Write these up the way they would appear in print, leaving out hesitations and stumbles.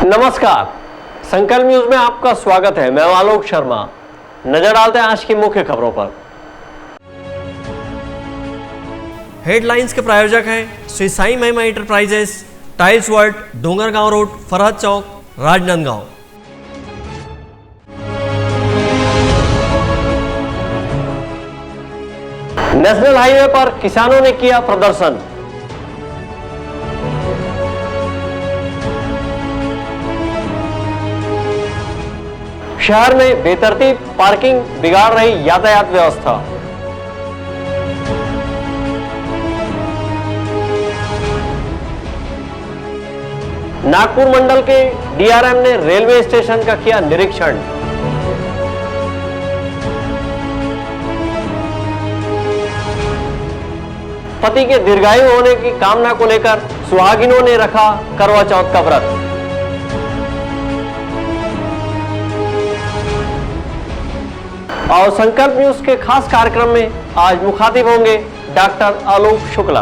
नमस्कार, संकल्प न्यूज में आपका स्वागत है। मैं आलोक शर्मा। नजर डालते हैं आज की मुख्य खबरों पर। हेडलाइंस के प्रायोजक हैं Shri Sai Mahima enterprises, tiles world, Dongargaon road, Farhad Chowk, Rajnandgaon. National highway पर किसानों ने किया प्रदर्शन। शहर में बेतरतीब पार्किंग बिगाड़ रही यातायात व्यवस्था। नागपुर मंडल के डीआरएम ने रेलवे स्टेशन का किया निरीक्षण। पति के दीर्घायु होने की कामना को लेकर सुहागिनों ने रखा करवा चौथ का व्रत। और संकल्प न्यूज के खास कार्यक्रम में आज मुखातिब होंगे डॉक्टर आलोक शुक्ला।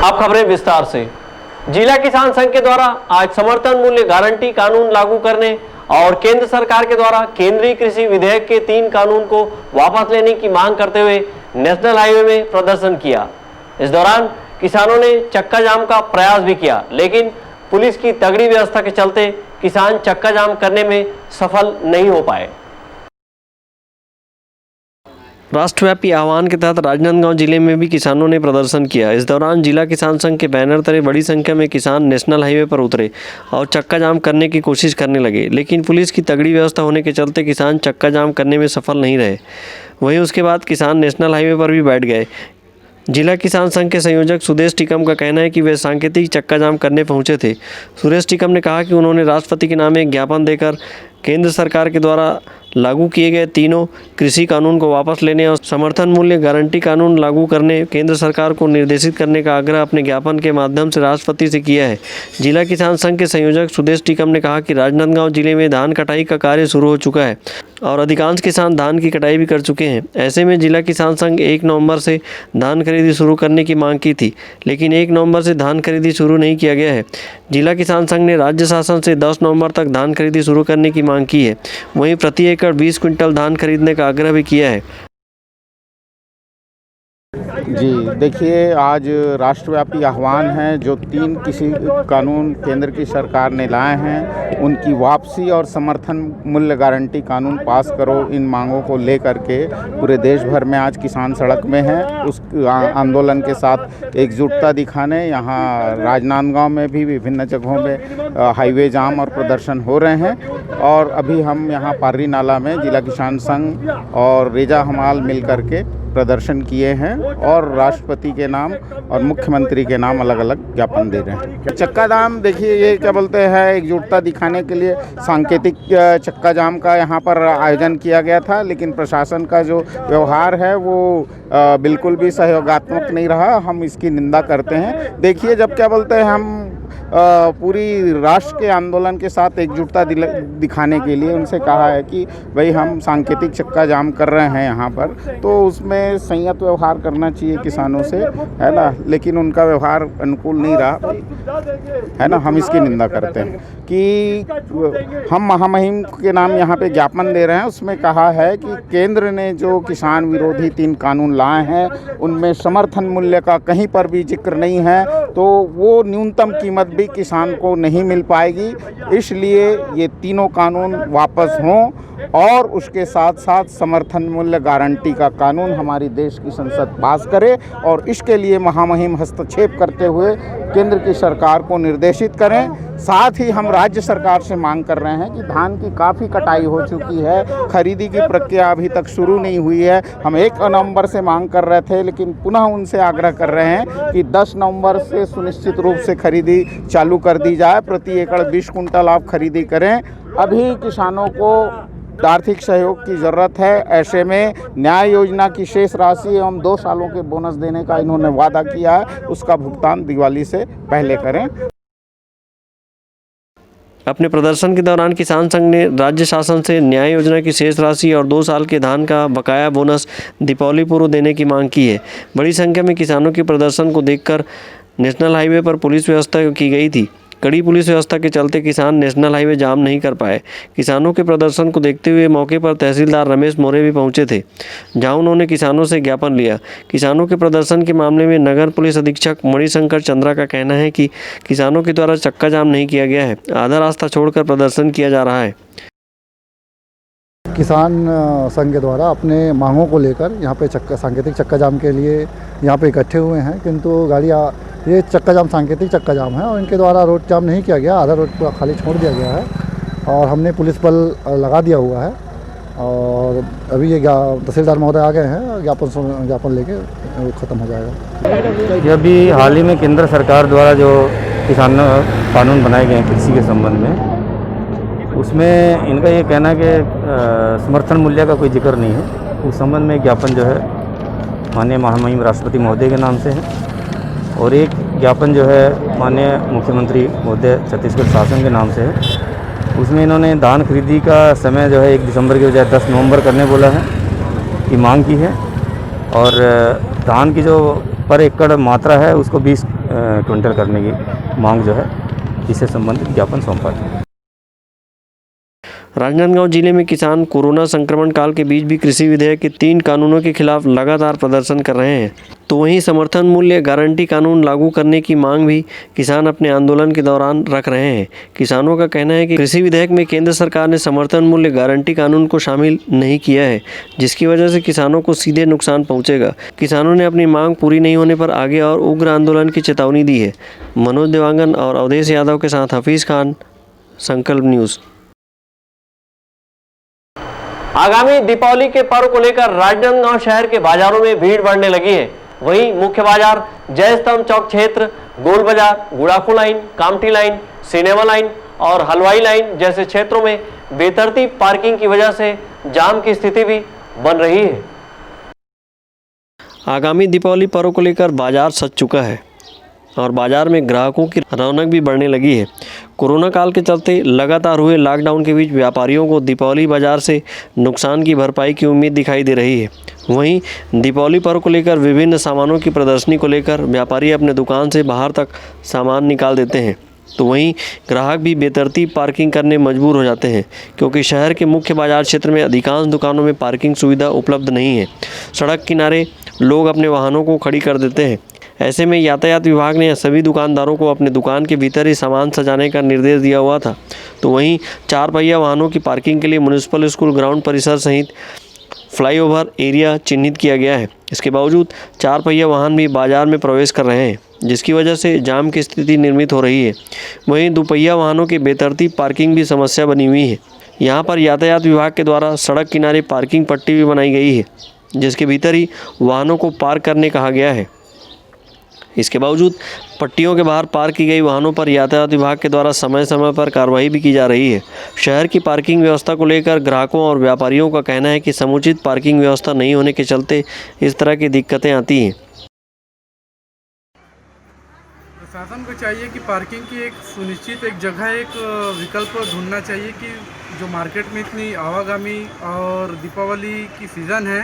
अब खबरें विस्तार से। जिला किसान संघ के द्वारा आज समर्थन मूल्य गारंटी कानून लागू करने और केंद्र सरकार के द्वारा केंद्रीय कृषि विधेयक के 3 कानून को वापस लेने की मांग करते हुए नेशनल हाईवे में प्रदर्शन किया। इस दौरान किसानों ने चक्का जाम का प्रयास भी किया, लेकिन पुलिस की तगड़ी व्यवस्था के चलते किसान चक्का जाम करने में सफल नहीं हो पाए। राष्ट्रव्यापी आह्वान के तहत राजनांदगांव जिले में भी किसानों ने प्रदर्शन किया। इस दौरान जिला किसान संघ के बैनर तले बड़ी संख्या में किसान नेशनल हाईवे पर उतरे और चक्का जाम करने की कोशिश करने लगे, लेकिन पुलिस की तगड़ी व्यवस्था होने के चलते किसान चक्का जाम करने में सफल नहीं रहे। वहीं उसके बाद किसान नेशनल हाईवे पर भी बैठ गए। जिला किसान संघ के संयोजक सुदेश टिकम का कहना है कि वे सांकेतिक चक्का जाम करने पहुंचे थे। सुरेश टिकम ने कहा कि उन्होंने राष्ट्रपति के नाम एक ज्ञापन देकर केंद्र सरकार के द्वारा लागू किए गए 3 कृषि कानून को वापस लेने और समर्थन मूल्य गारंटी कानून लागू करने केंद्र सरकार को निर्देशित करने का आग्रह अपने ज्ञापन के माध्यम से राष्ट्रपति से किया है। जिला किसान संघ के संयोजक सुदेश टिकम ने कहा कि राजनांदगांव जिले में धान कटाई का कार्य शुरू हो चुका है और अधिकांश किसान धान की कटाई भी कर चुके हैं। ऐसे में जिला किसान संघ 1 नवंबर से धान खरीदी शुरू करने की मांग की थी, लेकिन 1 नवंबर से धान खरीदी शुरू नहीं किया गया है। जिला किसान संघ ने राज्य शासन से 10 नवंबर तक धान खरीदी शुरू करने की मांग की है। वहीं प्रति एकड़ 20 क्विंटल धान खरीदने का आग्रह भी किया है। जी देखिए, आज राष्ट्रव्यापी आह्वान है। जो 3 कृषि कानून केंद्र की सरकार ने लाए हैं, उनकी वापसी और समर्थन मूल्य गारंटी कानून पास करो, इन मांगों को लेकर के पूरे देश भर में आज किसान सड़क में हैं। उस आंदोलन के साथ एकजुटता दिखाने यहाँ राजनांदगांव में भी विभिन्न जगहों में हाईवे जाम और प्रदर्शन हो रहे हैं। और अभी हम यहाँ पार्री नाला में जिला किसान संघ और रेजा हमाल मिल करके प्रदर्शन किए हैं और राष्ट्रपति के नाम और मुख्यमंत्री के नाम अलग अलग ज्ञापन दे रहे हैं। चक्का जाम देखिए, ये क्या बोलते हैं, एकजुटता दिखाने के लिए सांकेतिक चक्का जाम का यहाँ पर आयोजन किया गया था, लेकिन प्रशासन का जो व्यवहार है वो बिल्कुल भी सहयोगात्मक नहीं रहा। हम इसकी निंदा करते हैं। देखिए, जब क्या बोलते हैं, हम पूरी राष्ट्र के आंदोलन के साथ एकजुटता दिखाने के लिए उनसे कहा है कि भाई हम सांकेतिक चक्का जाम कर रहे हैं यहाँ पर, तो उसमें संयत व्यवहार करना चाहिए किसानों से, है ना। लेकिन उनका व्यवहार अनुकूल नहीं रहा, है ना। हम इसकी निंदा करते हैं कि हम महामहिम के नाम यहाँ पे ज्ञापन दे रहे हैं। उसमें कहा है कि केंद्र ने जो किसान विरोधी 3 कानून लाए हैं, उनमें समर्थन मूल्य का कहीं पर भी जिक्र नहीं है, तो वो न्यूनतम कीमत भी किसान को नहीं मिल पाएगी। इसलिए ये 3 कानून वापस हों और उसके साथ साथ समर्थन मूल्य गारंटी का कानून हमारी देश की संसद पास करे और इसके लिए महामहिम हस्तक्षेप करते हुए केंद्र की सरकार को निर्देशित करें। साथ ही हम राज्य सरकार से मांग कर रहे हैं कि धान की काफ़ी कटाई हो चुकी है, खरीदी की प्रक्रिया अभी तक शुरू नहीं हुई है। हम 1 नवंबर से मांग कर रहे थे, लेकिन पुनः उनसे आग्रह कर रहे हैं कि 10 नवंबर से सुनिश्चित रूप से खरीदी चालू कर दी जाए। प्रति एकड़ 20 कुंटल आप खरीदी करें। अभी किसानों को आर्थिक सहयोग की ज़रूरत है। ऐसे में न्याय योजना की शेष राशि एवं 2 सालों के बोनस देने का इन्होंने वादा किया है, उसका भुगतान दिवाली से पहले करें। अपने प्रदर्शन के दौरान किसान संघ ने राज्य शासन से न्याय योजना की शेष राशि और 2 साल के धान का बकाया बोनस दीपावली पूर्व देने की मांग की है। बड़ी संख्या में किसानों के प्रदर्शन को देखकर नेशनल हाईवे पर पुलिस व्यवस्था की गई थी। कड़ी पुलिस व्यवस्था के चलते किसान नेशनल हाईवे जाम नहीं कर पाए। किसानों के प्रदर्शन को देखते हुए मौके पर तहसीलदार रमेश मोरे भी पहुंचे थे, जहां उन्होंने किसानों से ज्ञापन लिया। किसानों के प्रदर्शन के मामले में नगर पुलिस अधीक्षक मणिशंकर चंद्रा का कहना है कि किसानों के द्वारा चक्का जाम नहीं किया गया है, आधा रास्ता छोड़कर प्रदर्शन किया जा रहा है। किसान संघ के द्वारा अपने मांगों को लेकर यहाँ पे सांकेतिक चक्का जाम के लिए यहाँ पे इकट्ठे हुए हैं, किंतु गाड़ियाँ ये चक्का जाम सांकेतिक चक्का जाम है और इनके द्वारा रोड जाम नहीं किया गया, आधा रोड पूरा खाली छोड़ दिया गया है और हमने पुलिस बल लगा दिया हुआ है। और अभी ये तहसीलदार महोदय आ गए हैं, ज्ञापन लेके ख़त्म हो जाएगा। ये अभी हाल ही में केंद्र सरकार द्वारा जो किसान कानून बनाए गए हैं कृषि के संबंध में, उसमें इनका ये कहना है कि समर्थन मूल्य का कोई जिक्र नहीं है। उस संबंध में ज्ञापन जो है माननीय महामहिम राष्ट्रपति महोदय के नाम से है और एक ज्ञापन जो है माननीय मुख्यमंत्री महोदय छत्तीसगढ़ शासन के नाम से है। उसमें इन्होंने धान खरीदी का समय जो है 1 दिसंबर के बजाय 10 नवंबर करने बोला है की मांग की है और धान की जो पर एकड़ मात्रा है उसको 20 क्विंटल करने की मांग जो है, इससे संबंधित ज्ञापन सौंपा है। राजनांदगांव जिले में किसान कोरोना संक्रमण काल के बीच भी कृषि विधेयक के 3 कानूनों के खिलाफ लगातार प्रदर्शन कर रहे हैं, तो वहीं समर्थन मूल्य गारंटी कानून लागू करने की मांग भी किसान अपने आंदोलन के दौरान रख रहे हैं। किसानों का कहना है कि कृषि विधेयक में केंद्र सरकार ने समर्थन मूल्य गारंटी कानून को शामिल नहीं किया है, जिसकी वजह से किसानों को सीधे नुकसान पहुंचेगा। किसानों ने अपनी मांग पूरी नहीं होने पर आगे और उग्र आंदोलन की चेतावनी दी है। मनोज देवांगन और अवधेश यादव के साथ हफीज़ खान, संकल्प न्यूज़। आगामी दीपावली के पर्व को लेकर राजनांदगांव शहर के बाजारों में भीड़ बढ़ने लगी है। वहीं मुख्य बाजार, जयस्तंभ चौक क्षेत्र, गोल बाजार, गुड़ाखू line, Kamthi line, cinema line और हलवाई लाइन जैसे क्षेत्रों में बेतरतीब पार्किंग की वजह से जाम की स्थिति भी बन रही है। आगामी दीपावली पर्व को लेकर बाजार सज चुका है और बाजार में ग्राहकों की रौनक भी बढ़ने लगी है। कोरोना काल के चलते लगातार हुए लॉकडाउन के बीच व्यापारियों को दीपावली बाजार से नुकसान की भरपाई की उम्मीद दिखाई दे रही है। वहीं दीपावली पर्व को लेकर विभिन्न सामानों की प्रदर्शनी को लेकर व्यापारी अपने दुकान से बाहर तक सामान निकाल देते हैं, तो वहीं ग्राहक भी बेतरतीब पार्किंग करने मजबूर हो जाते हैं, क्योंकि शहर के मुख्य बाजार क्षेत्र में अधिकांश दुकानों में पार्किंग सुविधा उपलब्ध नहीं है। सड़क किनारे लोग अपने वाहनों को खड़ी कर देते हैं। ऐसे में यातायात विभाग ने सभी दुकानदारों को अपने दुकान के भीतर ही सामान सजाने का निर्देश दिया हुआ था, तो वहीं 4 पहिया वाहनों की पार्किंग के लिए म्युनिसिपल स्कूल ग्राउंड परिसर सहित फ्लाईओवर एरिया चिन्हित किया गया है। इसके बावजूद 4 पहिया वाहन भी बाजार में प्रवेश कर रहे हैं, जिसकी वजह से जाम की स्थिति निर्मित हो रही है। वहीं 2 पहिया वाहनों की बेतरतीब पार्किंग भी समस्या बनी हुई है। यहाँ पर यातायात विभाग के द्वारा सड़क किनारे पार्किंग पट्टी भी बनाई गई है, जिसके भीतर ही वाहनों को पार्क करने कहा गया है। इसके बावजूद पट्टियों के बाहर पार्क की गई वाहनों पर यातायात विभाग के द्वारा समय समय पर कार्रवाई भी की जा रही है। शहर की पार्किंग व्यवस्था को लेकर ग्राहकों और व्यापारियों का कहना है कि समुचित पार्किंग व्यवस्था नहीं होने के चलते इस तरह की दिक्कतें आती हैं। प्रशासन को चाहिए कि पार्किंग की एक सुनिश्चित एक जगह, एक विकल्प ढूंढना चाहिए कि जो मार्केट में इतनी आवागमनी और दीपावली की सीज़न है,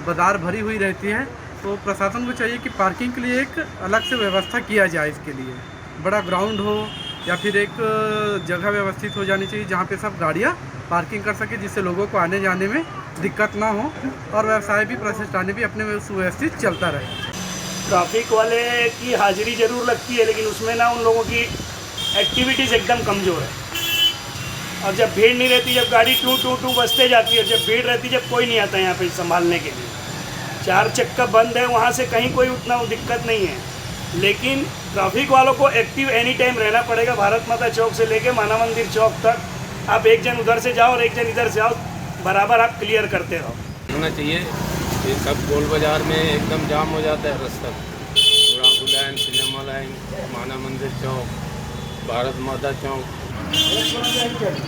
बाजार भरी हुई रहती है, तो प्रशासन को चाहिए कि पार्किंग के लिए एक अलग से व्यवस्था किया जाए। इसके लिए बड़ा ग्राउंड हो या फिर एक जगह व्यवस्थित हो जानी चाहिए जहाँ पे सब गाड़ियाँ पार्किंग कर सके, जिससे लोगों को आने जाने में दिक्कत ना हो और व्यवसाय भी, प्रतिष्ठानें भी अपने सुव्यवस्थित चलता रहे। ट्रैफिक वाले की हाजिरी ज़रूर लगती है, लेकिन उसमें ना उन लोगों की एक्टिविटीज़ एकदम कमज़ोर है। और जब भीड़ नहीं रहती, जब गाड़ी टू टू टू बजते जाती है, जब भीड़ रहती, जब कोई नहीं आता यहाँ पे संभालने के लिए, 4 चक्का बंद है, वहाँ से कहीं कोई उतना दिक्कत नहीं है। लेकिन ट्रैफिक वालों को एक्टिव एनी टाइम रहना पड़ेगा। भारत माता चौक से लेके माना मंदिर चौक तक आप एक जन उधर से जाओ और एक जन इधर से आओ, बराबर आप क्लियर करते रहो। होना चाहिए। ये सब गोल बाजार में एकदम जाम हो जाता है रास्ता, गुड़ाखू लाइन, सिनेमा लाइन, माना मंदिर चौक, भारत माता चौक।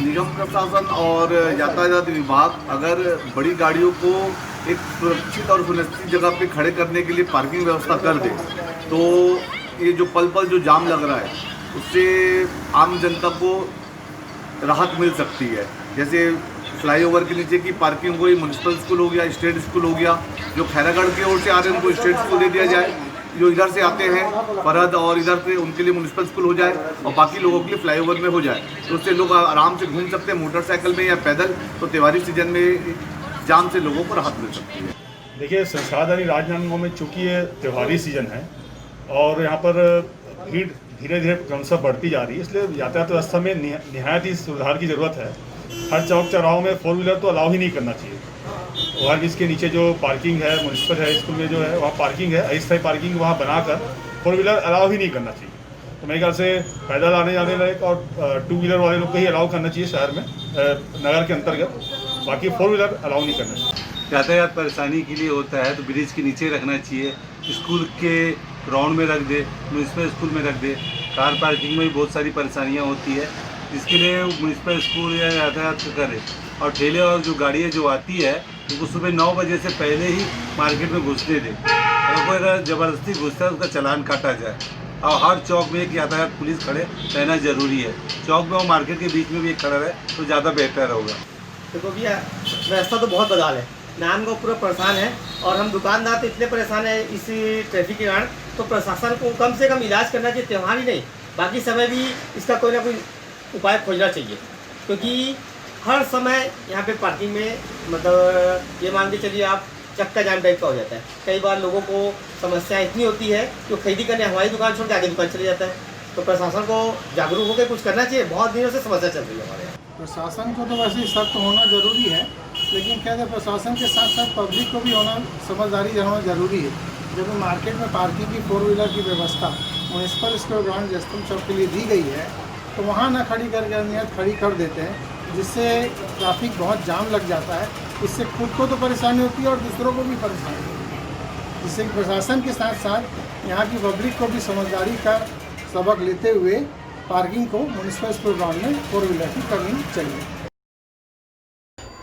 निगम प्रशासन और यातायात विभाग अगर बड़ी गाड़ियों को एक सुरक्षित और सुनिश्चित जगह पे खड़े करने के लिए पार्किंग व्यवस्था कर दे, तो ये जो पल पल जो जाम लग रहा है उससे आम जनता को राहत मिल सकती है। जैसे फ्लाईओवर के नीचे की पार्किंग कोई म्युनिसिपल स्कूल हो गया, स्टेट स्कूल हो गया, जो खैरागढ़ की ओर से आ रहे हैं उनको स्टेट स्कूल दे दिया जाए, जो इधर से आते हैं फरहद और इधर से उनके लिए म्यूनसिपल स्कूल हो जाए और बाकी लोगों के लिए फ्लाईओवर में हो जाए, तो उससे लोग आराम से घूम सकते हैं मोटरसाइकिल में या पैदल। तो त्योहारी सीजन में जाम से लोगों को राहत मिल सकती है। देखिए, संसाधनी राजनांदगांव में चूँकि ये त्योहारी सीजन है और यहाँ पर भीड़ धीरे धीरे क्रमशः बढ़ती जा रही है, इसलिए यातायात व्यवस्था में निहायत ही सुधार की ज़रूरत है। हर चौक चौराहों में 4 व्हीलर तो अलाउ ही नहीं करना चाहिए। ओवरब्रिज के नीचे जो पार्किंग है, म्यूनसिपल हाई स्कूल में जो है वहाँ पार्किंग है, अस्थायी पार्किंग वहाँ बनाकर 4 व्हीलर अलाउ ही नहीं करना चाहिए। तो मेरे ख्याल से पैदल आने जाने लायक और 2 व्हीलर वाले लोग को ही अलाउ करना चाहिए शहर में, नगर के अंतर्गत, बाकी 4 व्हीलर अलाउ नहीं करना चाहिए। यातायात परेशानी के लिए होता है तो ब्रिज के नीचे रखना चाहिए, स्कूल के ग्राउंड में रख दे, म्यूनसिपल स्कूल में रख दे। कार पार्किंग में भी बहुत सारी परेशानियाँ होती है, इसके लिए म्यूनसिपल स्कूल या यातायात करे। और ठेले और जो गाड़ियाँ जो आती है उनको सुबह 9 बजे से पहले ही मार्केट में घुसने दें। अगर कोई अगर ज़बरदस्ती घुसता है उसका चालान काटा जाए। और हर चौक में एक यातायात पुलिस खड़े रहना ज़रूरी है। चौक में और मार्केट के बीच में भी एक खड़ा रहे तो ज़्यादा बेहतर होगा। देखो भैया, रास्ता तो बहुत बदहाल है, नांदगांव पूरा परेशान है और हम दुकानदार तो इतने परेशान है इस ट्रैफिक के कारण। तो प्रशासन को कम से कम इलाज करना चाहिए, त्यौहार ही नहीं बाकी समय भी इसका कोई ना कोई उपाय खोजना चाहिए, क्योंकि हर समय यहाँ पे पार्किंग में मतलब ये मान के चलिए आप चक्का जाम टाइप का हो जाता है। कई बार लोगों को समस्या इतनी होती है कि वो खरीदी करने हमारी दुकान छोड़ के आगे दुकान चले जाता है। तो प्रशासन को जागरूक होकर कुछ करना चाहिए, बहुत दिनों से समस्या चल रही है हमारे यहाँ। प्रशासन को तो वैसे ही सख्त होना जरूरी है, लेकिन क्या है प्रशासन के साथ साथ पब्लिक को भी होना, समझदारी होना जरूरी है। जब मार्केट में पार्किंग की 4 व्हीलर की व्यवस्था म्यूनसिपल स्कूल ग्राउंड जस्तम चौक के लिए दी गई है, तो वहाँ ना खड़ी करके अनियत खड़ी कर देते हैं, जिससे ट्रैफिक बहुत जाम लग जाता है। इससे खुद को तो परेशानी होती है और दूसरों को भी परेशानी होती है, जिससे प्रशासन के साथ साथ यहाँ की पब्लिक को भी समझदारी का सबक लेते हुए पार्किंग को म्यूनसिपल स्कूल ग्राउंड में 4 व्हीलर की करनी चाहिए।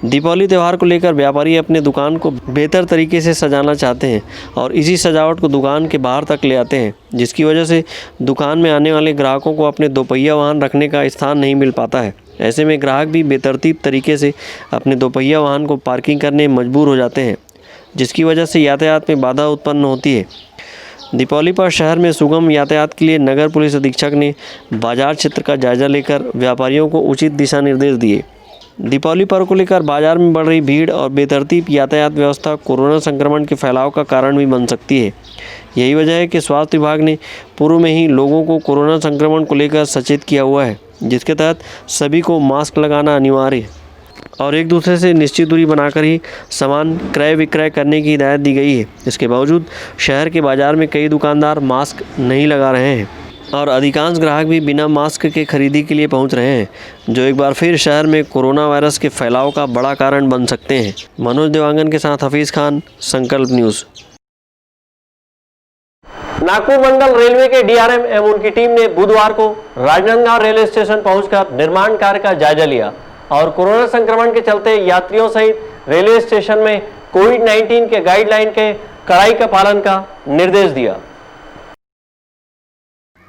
दीपावली त्यौहार को लेकर व्यापारी अपने दुकान को बेहतर तरीके से सजाना चाहते हैं और इसी सजावट को दुकान के बाहर तक ले आते हैं, जिसकी वजह से दुकान में आने वाले ग्राहकों को अपने दोपहिया वाहन रखने का स्थान नहीं मिल पाता है। ऐसे में ग्राहक भी बेतरतीब तरीके से अपने दोपहिया वाहन को पार्किंग करने मजबूर हो जाते हैं, जिसकी वजह से यातायात में बाधा उत्पन्न होती है। दीपावली पर शहर में सुगम यातायात के लिए नगर पुलिस अधीक्षक ने बाजार क्षेत्र का जायजा लेकर व्यापारियों को उचित दिशा निर्देश दिए। दीपावली पर्व को लेकर बाजार में बढ़ रही भीड़ और बेतरतीब यातायात व्यवस्था कोरोना संक्रमण के फैलाव का कारण भी बन सकती है। यही वजह है कि स्वास्थ्य विभाग ने पूर्व में ही लोगों को कोरोना संक्रमण को लेकर सचेत किया हुआ है, जिसके तहत सभी को मास्क लगाना अनिवार्य है और एक दूसरे से निश्चित दूरी बनाकर ही सामान क्रय विक्रय करने की हिदायत दी गई है। इसके बावजूद शहर के बाज़ार में कई दुकानदार मास्क नहीं लगा रहे हैं और अधिकांश ग्राहक भी बिना मास्क के खरीदी के लिए पहुंच रहे हैं, जो एक बार फिर शहर में कोरोना वायरस के फैलाव का बड़ा कारण बन सकते हैं। मनोज देवांगन के साथ हफीज़ खान, संकल्प न्यूज़। नागपुर मंडल रेलवे के डीआरएम एवं उनकी टीम ने बुधवार को राजनांदगांव रेलवे स्टेशन पहुंचकर निर्माण कार्य का जायजा लिया और कोरोना संक्रमण के चलते यात्रियों सहित रेलवे स्टेशन में कोविड-19 के गाइडलाइन के कड़ाई का पालन का निर्देश दिया।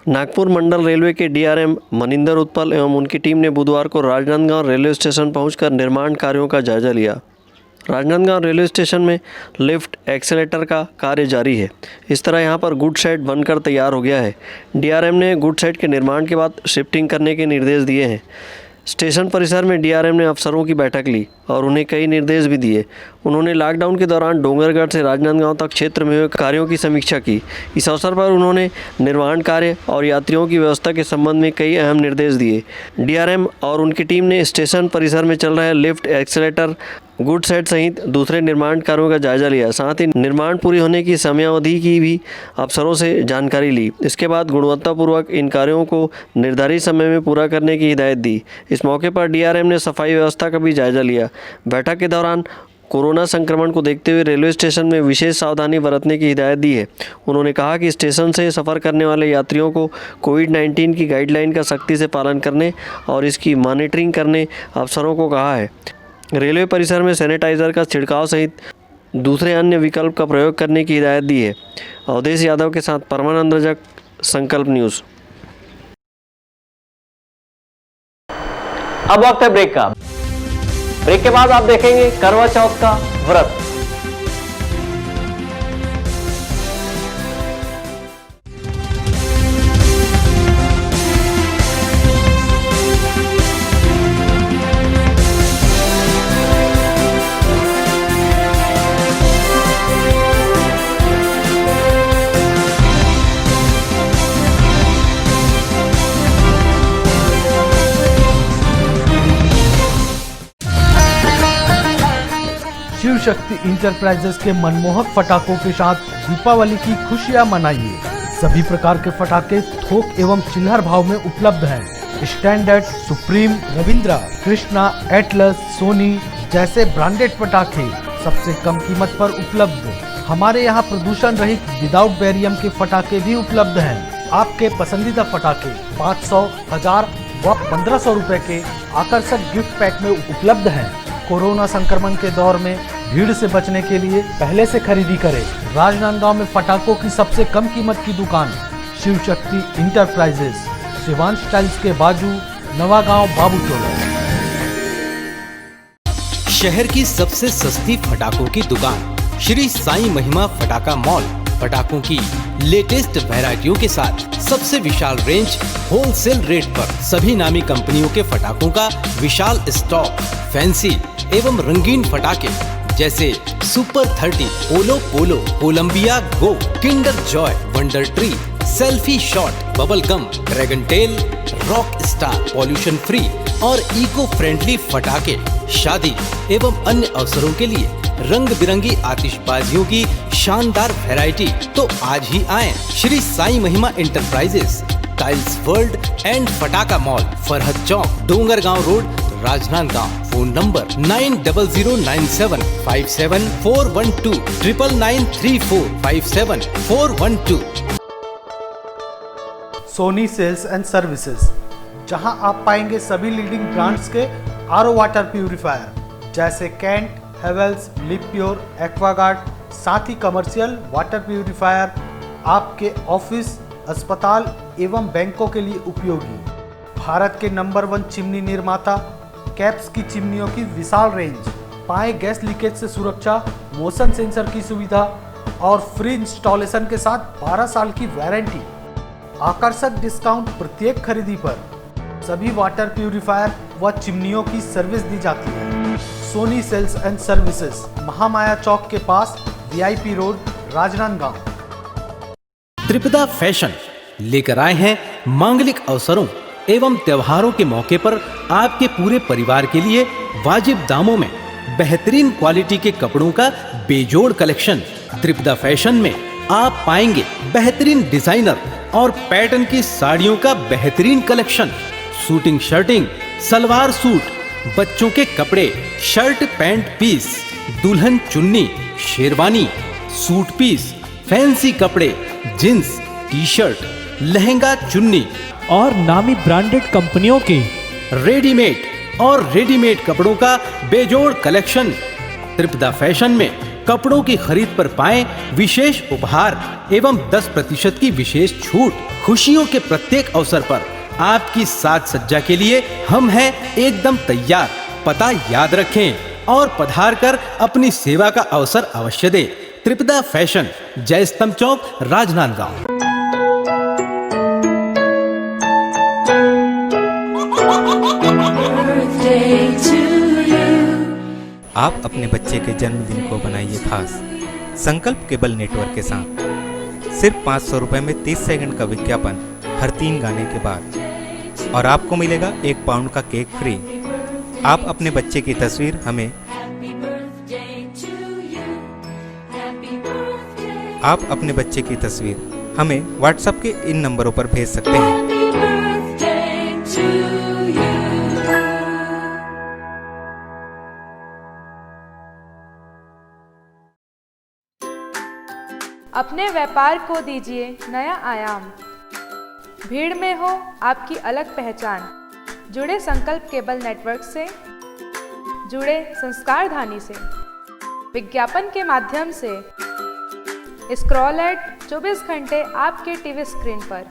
नागपुर मंडल रेलवे के डीआरएम मनिंदर उत्पल एवं उनकी टीम ने बुधवार को राजनांदगांव रेलवे स्टेशन पहुंचकर निर्माण कार्यों का जायजा लिया। राजनांदगांव रेलवे स्टेशन में लिफ्ट एक्सेलेटर का कार्य जारी है। इस तरह यहां पर गुड शेड बनकर तैयार हो गया है। डीआरएम ने गुड शेड के निर्माण के बाद शिफ्टिंग करने के निर्देश दिए हैं। स्टेशन परिसर में डीआरएम ने अफसरों की बैठक ली और उन्हें कई निर्देश भी दिए। उन्होंने लॉकडाउन के दौरान डोंगरगढ़ से राजनांदगांव तक क्षेत्र में हुए कार्यों की समीक्षा की। इस अवसर पर उन्होंने निर्माण कार्य और यात्रियों की व्यवस्था के संबंध में कई अहम निर्देश दिए। डीआरएम और उनकी टीम ने स्टेशन परिसर में चल रहे लिफ्ट, एक्सेलेटर, गुड सेट सहित दूसरे निर्माण कार्यों का जायजा लिया। साथ ही निर्माण पूरी होने की समयावधि की भी अफसरों से जानकारी ली। इसके बाद गुणवत्तापूर्वक इन कार्यों को निर्धारित समय में पूरा करने की हिदायत दी। इस मौके पर डीआरएम ने सफाई व्यवस्था का भी जायजा लिया। बैठक के दौरान कोरोना संक्रमण को देखते हुए रेलवे स्टेशन में विशेष सावधानी बरतने की हिदायत दी है। उन्होंने कहा कि स्टेशन से सफ़र करने वाले यात्रियों को कोविड-19 की गाइडलाइन का सख्ती से पालन करने और इसकी मॉनिटरिंग करने अफसरों को कहा है। रेलवे परिसर में सैनिटाइज़र का छिड़काव सहित दूसरे अन्य विकल्प का प्रयोग करने की हिदायत दी है। अवधेश यादव के साथ परमानंद रजक, संकल्प न्यूज़। अब वक्त है ब्रेक का। ब्रेक के बाद आप देखेंगे करवा चौथ का व्रत। शक्ति इंटरप्राइजेस के मनमोहक पटाखों के साथ दीपावली की खुशियां मनाइए। सभी प्रकार के पटाखे थोक एवं चिल्लर भाव में उपलब्ध हैं। Standard, Supreme, Ravindra, Krishna, Atlas, Sony जैसे ब्रांडेड पटाखे सबसे कम कीमत पर उपलब्ध। हमारे यहाँ प्रदूषण रहित विदाउट बैरियम के पटाखे भी उपलब्ध हैं। आपके पसंदीदा पटाखे 500, 1000 व 1500 रुपए के आकर्षक गिफ्ट पैक में उपलब्ध हैं। कोरोना संक्रमण के दौर में भीड़ से बचने के लिए पहले से खरीदी करें। राजनांदगांव में पटाखों की सबसे कम कीमत की दुकान शिव शक्ति इंटरप्राइजेस, शिवांश टाइल्स के बाजू, नवागांव, बाबू टोला। शहर की सबसे सस्ती पटाखों की दुकान श्री साईं महिमा पटाखा मॉल। पटाखों की लेटेस्ट वैरायटियों के साथ सबसे विशाल रेंज होलसेल रेट पर सभी नामी कंपनियों के पटाखों का विशाल स्टॉक। फैंसी एवं रंगीन पटाखे जैसे सुपर 30, ओलो पोलो, Columbia go, kinder joy, wonder tree, selfie shot, bubble gum, dragon tail, rock star, pollution free और इको फ्रेंडली पटाखे शादी एवं अन्य अवसरों के लिए रंग बिरंगी आतिशबाजियों की शानदार वैरायटी। तो आज ही आएं Shri Sai Mahima enterprises, tiles world and पटाखा mall, Farhad Chowk, Dongargaon road, Rajnandgaon. Phone number 9007574412, 9934574412। Sony sales and services, जहां आप पाएंगे सभी लीडिंग ब्रांड्स के आरओ वाटर प्यूरिफायर जैसे कैंट, हेवेल्स, लिप्योर, एक्वागार्ड, साथ ही कमर्शियल वाटर प्यूरिफायर आपके ऑफिस, अस्पताल एवं बैंकों के लिए उपयोगी। भारत के नंबर 1 चिमनी निर्माता कैप्स की चिमनियों की विशाल रेंज। पाएं गैस लीकेज से सुरक्षा, मोशन सेंसर की सुविधा और फ्री इंस्टॉलेशन के साथ 12 साल की वारंटी। आकर्षक डिस्काउंट प्रत्येक खरीदी पर। सभी वाटर प्यूरिफायर व चिमनियों की सर्विस दी जाती है। Sony sales and services, Mahamaya Chowk के पास, VIP road, Rajnandgaon. Tripada fashion लेकर आए हैं मांगलिक अवसरों एवं त्योहारों के मौके पर आपके पूरे परिवार के लिए वाजिब दामों में बेहतरीन क्वालिटी के कपड़ों का बेजोड़ कलेक्शन। त्रिपदा फैशन में आप पाएंगे बेहतरीन डिजाइनर और पैटर्न की साड़ियों का बेहतरीन collection, suiting shirting, salwar suit, बच्चों के कपड़े, शर्ट पैंट पीस, दुल्हन चुन्नी, शेरवानी, सूट पीस, फैंसी कपड़े, जींस, टी शर्ट, लहंगा चुन्नी और नामी ब्रांडेड कंपनियों के रेडीमेड कपड़ों का बेजोड़ कलेक्शन। त्रिपदा फैशन में कपड़ों की खरीद पर पाएं विशेष उपहार एवं 10% की विशेष छूट। खुशियों के प्रत्येक अवसर पर आपकी साज सज्जा के लिए हम हैं एकदम तैयार। पता याद रखें और पधार कर अपनी सेवा का अवसर अवश्य दें। त्रिपदा फैशन, जय स्तंभ चौक, राजनांदगांव। आप अपने बच्चे के जन्मदिन को बनाइए खास संकल्प केबल नेटवर्क के साथ। सिर्फ 500 रुपये में 30 सेकंड का विज्ञापन हर 3 गाने के बाद और आपको मिलेगा 1 पाउंड का केक फ्री। आप अपने बच्चे की तस्वीर हमें व्हाट्सएप के इन नंबरों पर भेज सकते हैं। अपने व्यापार को दीजिए नया आयाम। भीड़ में हो आपकी अलग पहचान। जुड़े संकल्प केबल नेटवर्क से, जुड़े संस्कारधानी से। विज्ञापन के माध्यम से स्क्रॉल एड 24 घंटे आपके टीवी स्क्रीन पर।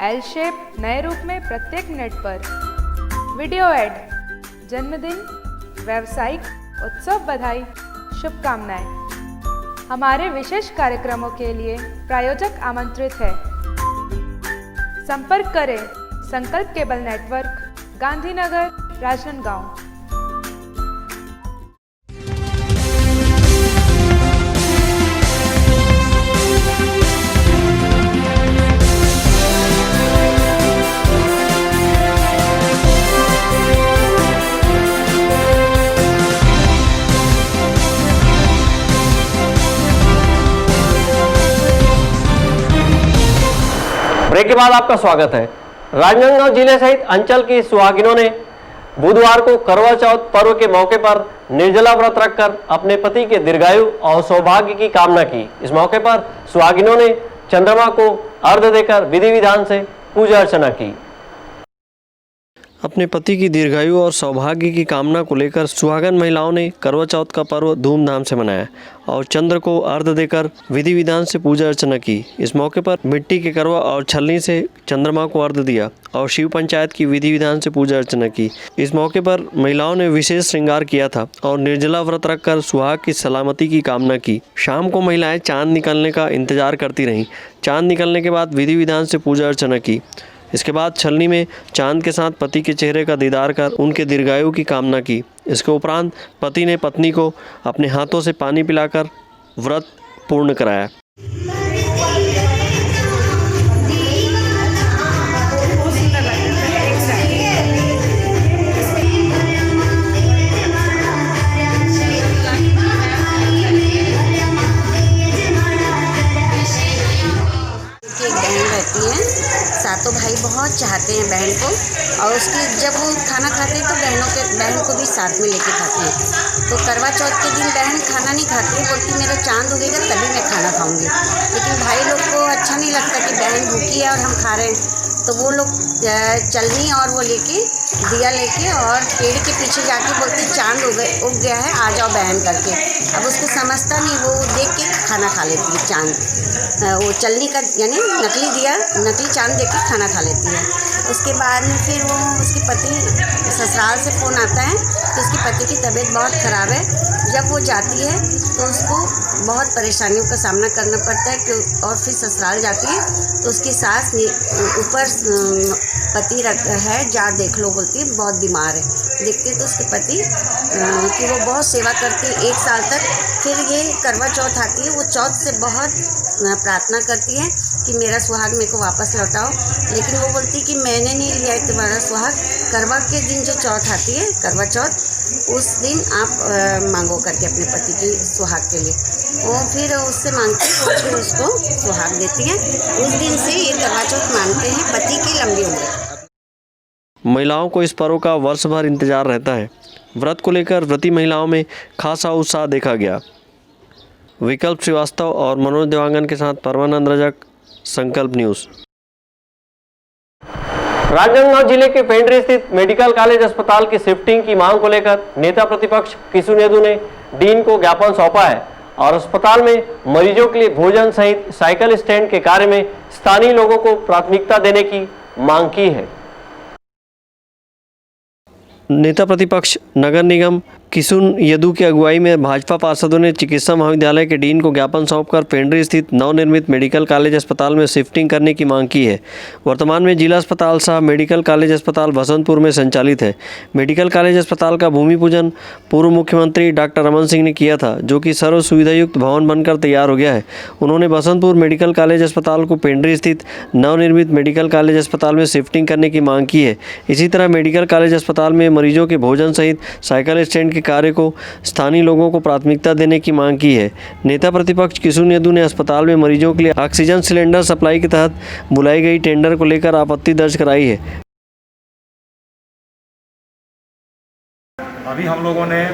एल शेप नए रूप में प्रत्येक मिनट पर। वीडियो एड, जन्मदिन, व्यावसायिक उत्सव बधाई, शुभकामनाएं। हमारे विशेष कार्यक्रमों के लिए प्रायोजक आमंत्रित है। संपर्क करें Sankalp cable network, Gandhinagar, Rajnandgaon. Break के बाद आपका स्वागत है। राजनांदगांव जिले सहित अंचल की सुहागिनों ने बुधवार को करवा चौथ पर्व के मौके पर निर्जला व्रत रखकर अपने पति के दीर्घायु और सौभाग्य की कामना की। इस मौके पर सुहागिनों ने चंद्रमा को अर्घ्य देकर विधि विधान से पूजा अर्चना की। अपने पति की दीर्घायु और सौभाग्य की कामना को लेकर सुहागन महिलाओं ने करवा चौथ का पर्व धूमधाम से मनाया और चंद्र को अर्घ्य देकर विधि विधान से पूजा अर्चना की। इस मौके पर मिट्टी के करवा और छलनी से चंद्रमा को अर्घ्य दिया और शिव पंचायत की विधि विधान से पूजा अर्चना की। इस मौके पर महिलाओं ने विशेष श्रृंगार किया था और निर्जला व्रत रखकर सुहाग की सलामती की कामना की। शाम को महिलाएं चांद निकलने का इंतजार करती रहीं। चांद निकलने के बाद विधि विधान से पूजा अर्चना की। इसके बाद छलनी में चांद के साथ पति के चेहरे का दीदार कर उनके दीर्घायु की कामना की। इसके उपरांत पति ने पत्नी को अपने हाथों से पानी पिलाकर व्रत पूर्ण कराया। सातों भाई बहुत चाहते हैं बहन को और उसकी जब वो खाना खाते हैं तो बहन को भी साथ में लेके खाते हैं। तो करवा चौथ के दिन बहन खाना नहीं खाती है, बोलती मेरा चांद उगेगा तभी मैं खाना खाऊंगी। लेकिन भाई लोग को अच्छा नहीं लगता कि बहन भूखी है और हम खा रहे हैं, तो वो लोग चलनी और वो लेके दिया लेके और पेड़ के पीछे जाके बोलते चांद उग गया है, आ जाओ बहन करके। अब उसको समझता नहीं, वो देख के खाना खा लेती है चांद। वो चलनी का यानी नकली दिया, नकली चांद देख के खाना खा लेती है। उसके बाद में फिर वो उसके पति ससुराल से फ़ोन आता है कि उसके पति की तबीयत बहुत ख़राब है। जब वो जाती है तो उसको बहुत परेशानियों का सामना करना पड़ता है कि और फिर ससुराल जाती है तो उसकी सास ऊपर पति है, जा देख लो बोलती है, बहुत बीमार है। देखते तो उसके पति कि वो बहुत सेवा करती है 1 साल तक। फिर ये करवा चौथ आती है, वो चौथ से बहुत प्रार्थना करती है कि मेरा सुहाग मेरे को वापस लौटाओ। लेकिन वो बोलती कि मैंने नहीं लिया है तुम्हारा सुहाग। करवा के दिन जो चौथ आती है, करवा चौथ, उस दिन आप मांगो करके अपने पति की सुहाग के लिए। वो फिर उससे मांगती है, वो फिर उसको सुहाग देती है। उस दिन से ये करवा चौथ मानते हैं पति की लंबी उम्र। महिलाओं को इस पर्व का वर्ष भर इंतजार रहता है। व्रत को लेकर व्रती महिलाओं में खासा उत्साह देखा गया। विकल्प श्रीवास्तव और मनोज देवांगन के साथ परमानंद रजक, संकल्प न्यूज़। राजनांदगांव जिले के पेंड्री स्थित मेडिकल कॉलेज अस्पताल की शिफ्टिंग की मांग को लेकर नेता प्रतिपक्ष किशुन येदू ने डीन को ज्ञापन सौंपा है और अस्पताल में मरीजों के लिए भोजन सहित साइकिल स्टैंड के कार्य में स्थानीय लोगों को प्राथमिकता देने की मांग की है। नेता प्रतिपक्ष नगर निगम किशुन येदू की अगुवाई में भाजपा पार्षदों ने चिकित्सा महाविद्यालय के डीन को ज्ञापन सौंपकर पेंड्री स्थित नवनिर्मित मेडिकल कॉलेज अस्पताल में शिफ्टिंग करने की मांग की है। वर्तमान में जिला अस्पताल सह मेडिकल कॉलेज अस्पताल बसंतपुर में संचालित है। मेडिकल कॉलेज अस्पताल का भूमि पूजन पूर्व मुख्यमंत्री डॉक्टर रमन सिंह ने किया था, जो कि सर्व सुविधायुक्त भवन बनकर तैयार हो गया है। उन्होंने बसंतपुर मेडिकल कॉलेज अस्पताल को पेंड्री स्थित नवनिर्मित मेडिकल कॉलेज अस्पताल में शिफ्टिंग करने की मांग की है। इसी तरह मेडिकल कॉलेज अस्पताल में मरीजों के भोजन सहित साइकिल स्टैंड के कार्य को स्थानीय लोगों को प्राथमिकता देने की मांग की है। नेता प्रतिपक्ष किशुन येदू ने अस्पताल में मरीजों के लिए ऑक्सीजन सिलेंडर सप्लाई के तहत बुलाई गई टेंडर को लेकर आपत्ति दर्ज कराई है। अभी हम लोगों ने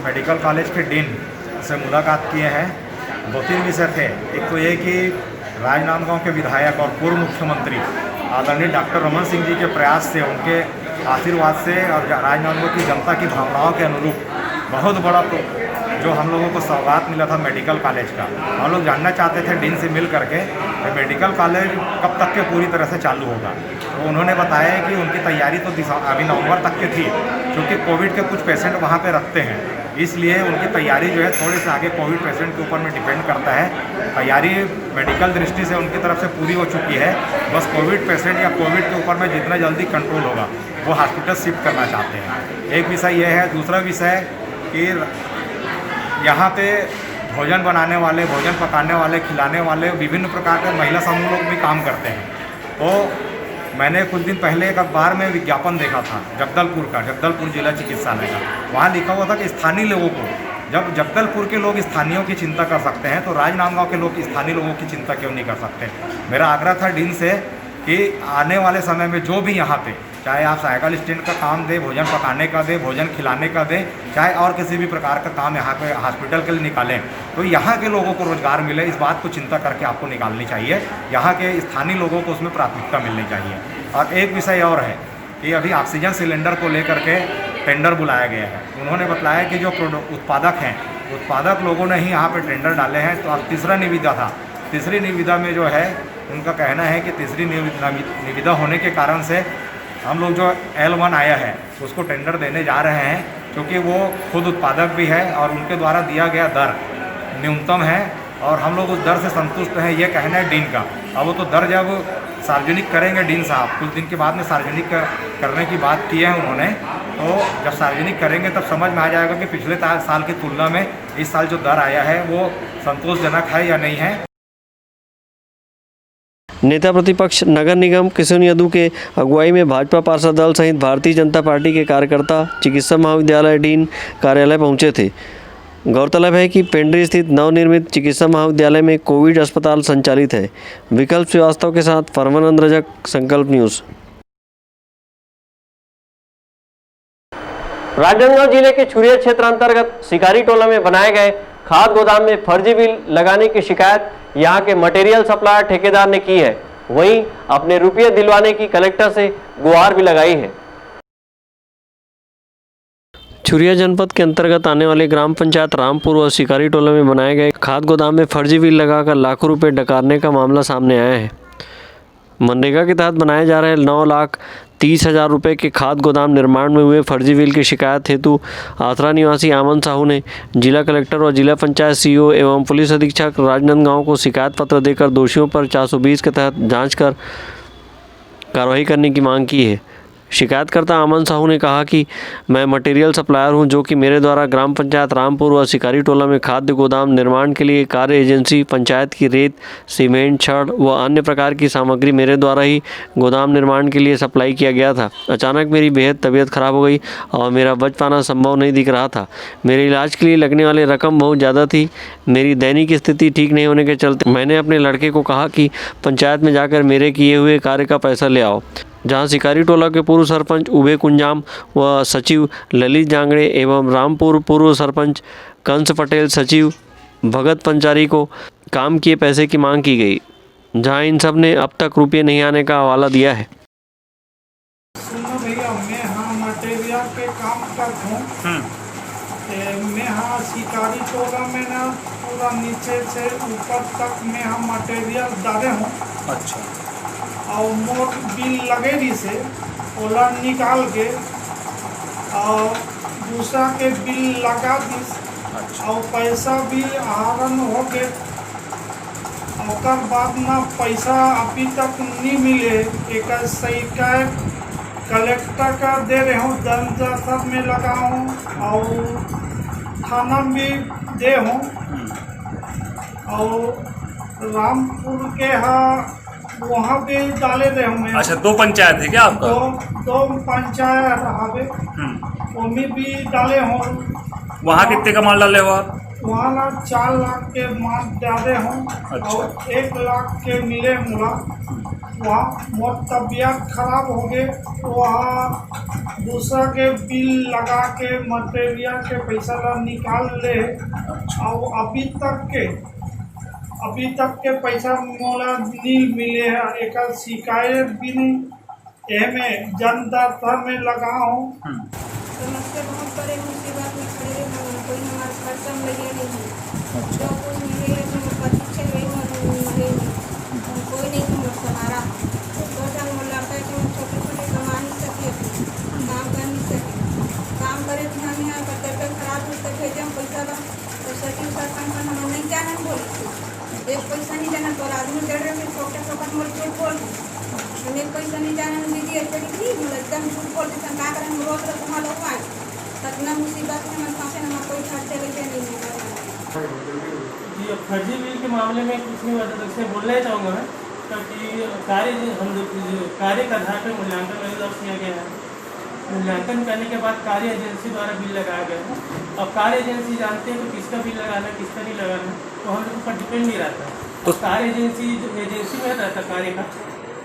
मेडिकल कॉलेज के डीन से मुलाकात किए हैं। 2-3 विषय थे। एक तो ये कि राजनांदगांव के विधायक और पूर्व मुख्यमंत्री आदरणीय डॉक्टर रमन सिंह जी के प्रयास से, उनके आशीर्वाद से और राजनांदगांव की जनता की भावनाओं के अनुरूप बहुत बड़ा जो हम लोगों को सौगात मिला था मेडिकल कॉलेज का। हम लोग जानना चाहते थे डीन से मिल करके मेडिकल कॉलेज कब तक के पूरी तरह से चालू होगा। तो उन्होंने बताया कि उनकी तैयारी तो अभी नवंबर तक की थी, क्योंकि कोविड के कुछ पेशेंट वहाँ पे रखते हैं, इसलिए उनकी तैयारी जो है थोड़े से आगे कोविड पेशेंट के ऊपर में डिपेंड करता है। तैयारी मेडिकल दृष्टि से उनकी तरफ से पूरी हो चुकी है। बस कोविड पेशेंट या कोविड के ऊपर में जितना जल्दी कंट्रोल होगा वो हॉस्पिटल शिफ्ट करना चाहते हैं। एक विषय ये है। दूसरा विषय कि यहाँ पे भोजन बनाने वाले, भोजन पकाने वाले, खिलाने वाले विभिन्न प्रकार के महिला समूह लोग भी काम करते हैं। तो मैंने कुछ दिन पहले एक अखबार में विज्ञापन देखा था जगदलपुर जिला चिकित्सालय का। वहाँ लिखा हुआ था कि स्थानीय लोगों को, जब जगदलपुर के लोग स्थानीयों की चिंता कर सकते हैं तो राजनांदगांव के लोग स्थानीय लोगों की चिंता क्यों नहीं कर सकते। मेरा आग्रह था डीन से कि आने वाले समय में जो भी यहाँ पे, चाहे आप साइकिल स्टैंड का काम दें, भोजन पकाने का दें, भोजन खिलाने का दें, चाहे और किसी भी प्रकार का काम यहाँ पे हॉस्पिटल के लिए निकालें, तो यहाँ के लोगों को रोज़गार मिले, इस बात को चिंता करके आपको निकालनी चाहिए। यहाँ के स्थानीय लोगों को उसमें प्राथमिकता मिलनी चाहिए। और एक विषय और है कि अभी ऑक्सीजन सिलेंडर को लेकर के टेंडर बुलाया गया है। उन्होंने बताया कि जो उत्पादक हैं, उत्पादक लोगों ने ही यहाँ पे टेंडर डाले हैं। तो अब तीसरा निविदा था, तीसरी निविदा में जो है उनका कहना है कि तीसरी निविदा होने के कारण से हम लोग जो L1 आया है उसको टेंडर देने जा रहे हैं, क्योंकि वो खुद उत्पादक भी है और उनके द्वारा दिया गया दर न्यूनतम है और हम लोग उस दर से संतुष्ट हैं, ये कहना है डीन का। अब वो तो दर जब सार्वजनिक करेंगे डीन साहब, कुछ दिन के बाद में सार्वजनिक करने की बात की है उन्होंने, तो जब सार्वजनिक करेंगे तब समझ में आ जाएगा कि पिछले साल की तुलना में इस साल जो दर आया है वो संतोषजनक है या नहीं है। नेता प्रतिपक्ष नगर निगम किशोर यादव के अगुवाई में भाजपा पार्षद दल सहित भारतीय जनता पार्टी के कार्यकर्ता चिकित्सा महाविद्यालय डीन कार्यालय पहुंचे थे। गौरतलब है कि पेंड्री स्थित नवनिर्मित चिकित्सा महाविद्यालय में कोविड अस्पताल संचालित है। विकल्प श्रीवास्तव के साथ परमानंद रजक, संकल्प न्यूज़। राजनांदगांव जिले के छुरिया क्षेत्र अंतर्गत शिकारी टोला में बनाए गए खाद गोदाम में फर्जी बिल लगाने की शिकायत यहां के मटेरियल सप्लायर ठेकेदार ने की है। वहीं अपने रुपये दिलवाने की कलेक्टर से गुहार भी लगाई है। छुरिया जनपद के अंतर्गत आने वाले ग्राम पंचायत रामपुर और शिकारी टोला में बनाए गए खाद गोदाम में फर्जी बिल लगाकर लाखों रुपए डकारने का मामला सामने आया है। मनरेगा के तहत बनाए जा रहे 9,30,000 रुपये के खाद गोदाम निर्माण में हुए फर्जी बिल की शिकायत हेतु आथरा निवासी आमन साहू ने जिला कलेक्टर और जिला पंचायत सीईओ एवं पुलिस अधीक्षक राजनांदगांव को शिकायत पत्र देकर दोषियों पर 420 के तहत जांच कर कार्रवाई करने की मांग की है। शिकायतकर्ता आमन साहू ने कहा कि मैं मटेरियल सप्लायर हूं, जो कि मेरे द्वारा ग्राम पंचायत रामपुर व शिकारी टोला में खाद्य गोदाम निर्माण के लिए कार्य एजेंसी पंचायत की रेत, सीमेंट, छड़ व अन्य प्रकार की सामग्री मेरे द्वारा ही गोदाम निर्माण के लिए सप्लाई किया गया था। अचानक मेरी बेहद तबीयत खराब हो गई और मेरा बच पाना संभव नहीं दिख रहा था। मेरे इलाज के लिए लगने वाली रकम बहुत ज़्यादा थी। मेरी दैनिक स्थिति ठीक नहीं होने के चलते मैंने अपने लड़के को कहा कि पंचायत में जाकर मेरे किए हुए कार्य का पैसा ले आओ। जहां शिकारी टोला के पूर्व सरपंच उबे कुंजाम व सचिव ललित जांगड़े एवं रामपुर पूर्व सरपंच कंस पटेल, सचिव भगत पंचारी को काम किए पैसे की मांग की गई, जहां इन सब ने अब तक रुपये नहीं आने का हवाला दिया है। सुनो भैया, मैं हाँ मटेरियल पे काम करता हूँ। मैं हाँ शिकारी टोला में ना पूरा नीचे से ऊपर तक मैं हाँ मटेरियल डाले हूँ। अच्छा। और मोट बिल लगेगी से ओला निकाल के और दूसरा के बिल लगा दी। अच्छा। और पैसा भी आहरण हो गए और बाद ना पैसा अभी तक नहीं मिले। एक शिकायत कलेक्टर का दे रहे हूँ, दंड में लगा हूँ और थाना भी दे हूँ। और रामपुर के यहाँ वहाँ पे डाले रहे हूँ। अच्छा, 2 पंचायत है क्या आपका? दो पंचायत हवे उनमें भी डाले हूँ। वहाँ कितने का माल डाले हो आप? वहाँ ना 4 लाख के माल डाले हूँ। अच्छा। और 1 लाख के मिले मुला। वहाँ मोट तबीयत खराब हो गए, वहाँ दूसरा के बिल लगा के मटेरियल के पैसा ला निकाल ले। और अभी तक के पैसा मोला नहीं मिले है। एक शिकायत भी नहीं में जनता में लगा हूँ। समस्या बहुत बड़े मुसीबत में खड़े हैं, कोई हमारे खर्चा में लगे नहीं है। जो कुछ मिले तो पीछे गई मरे कोई नहीं हम सहारा। तो जब लड़का है कि हम छोटे छोटे कमा नहीं सके, काम कर नहीं सके, काम करे तो हम यहाँ पर तबियत खराब हो तो भेजे हम पैसा ला तो सचिव सरपंच हम नहीं जाने बोले एक पैसा नहीं जाना। तो आदमी डर रहे थे छोटे छोटे मोल झूठ बोल एक पैसा नहीं जाना। दीदी ऐसे थी एकदम झूठ बोल देते क्या करें, हम रोज रोज तुम्हारा लोग आए तकना मुसीबत में हमारे पास हमारा कोई खर्चे लेके नहीं मिला। जी, फर्जी बिल के मामले में कुछ नहीं से बोलना चाहूँगा मैं, क्योंकि कार्य के आधार पर मूल्यांकन में किया गया है। मूल्यांकन करने के बाद कार्य एजेंसी द्वारा बिल लगाया गया है। अब कार्य एजेंसी जानते हैं तो किसका बिल लगाना है किसका नहीं लगाना है, तो हम लोग पर डिपेंड नहीं रहता। तो कार्य एजेंसी में रहता कार्य का,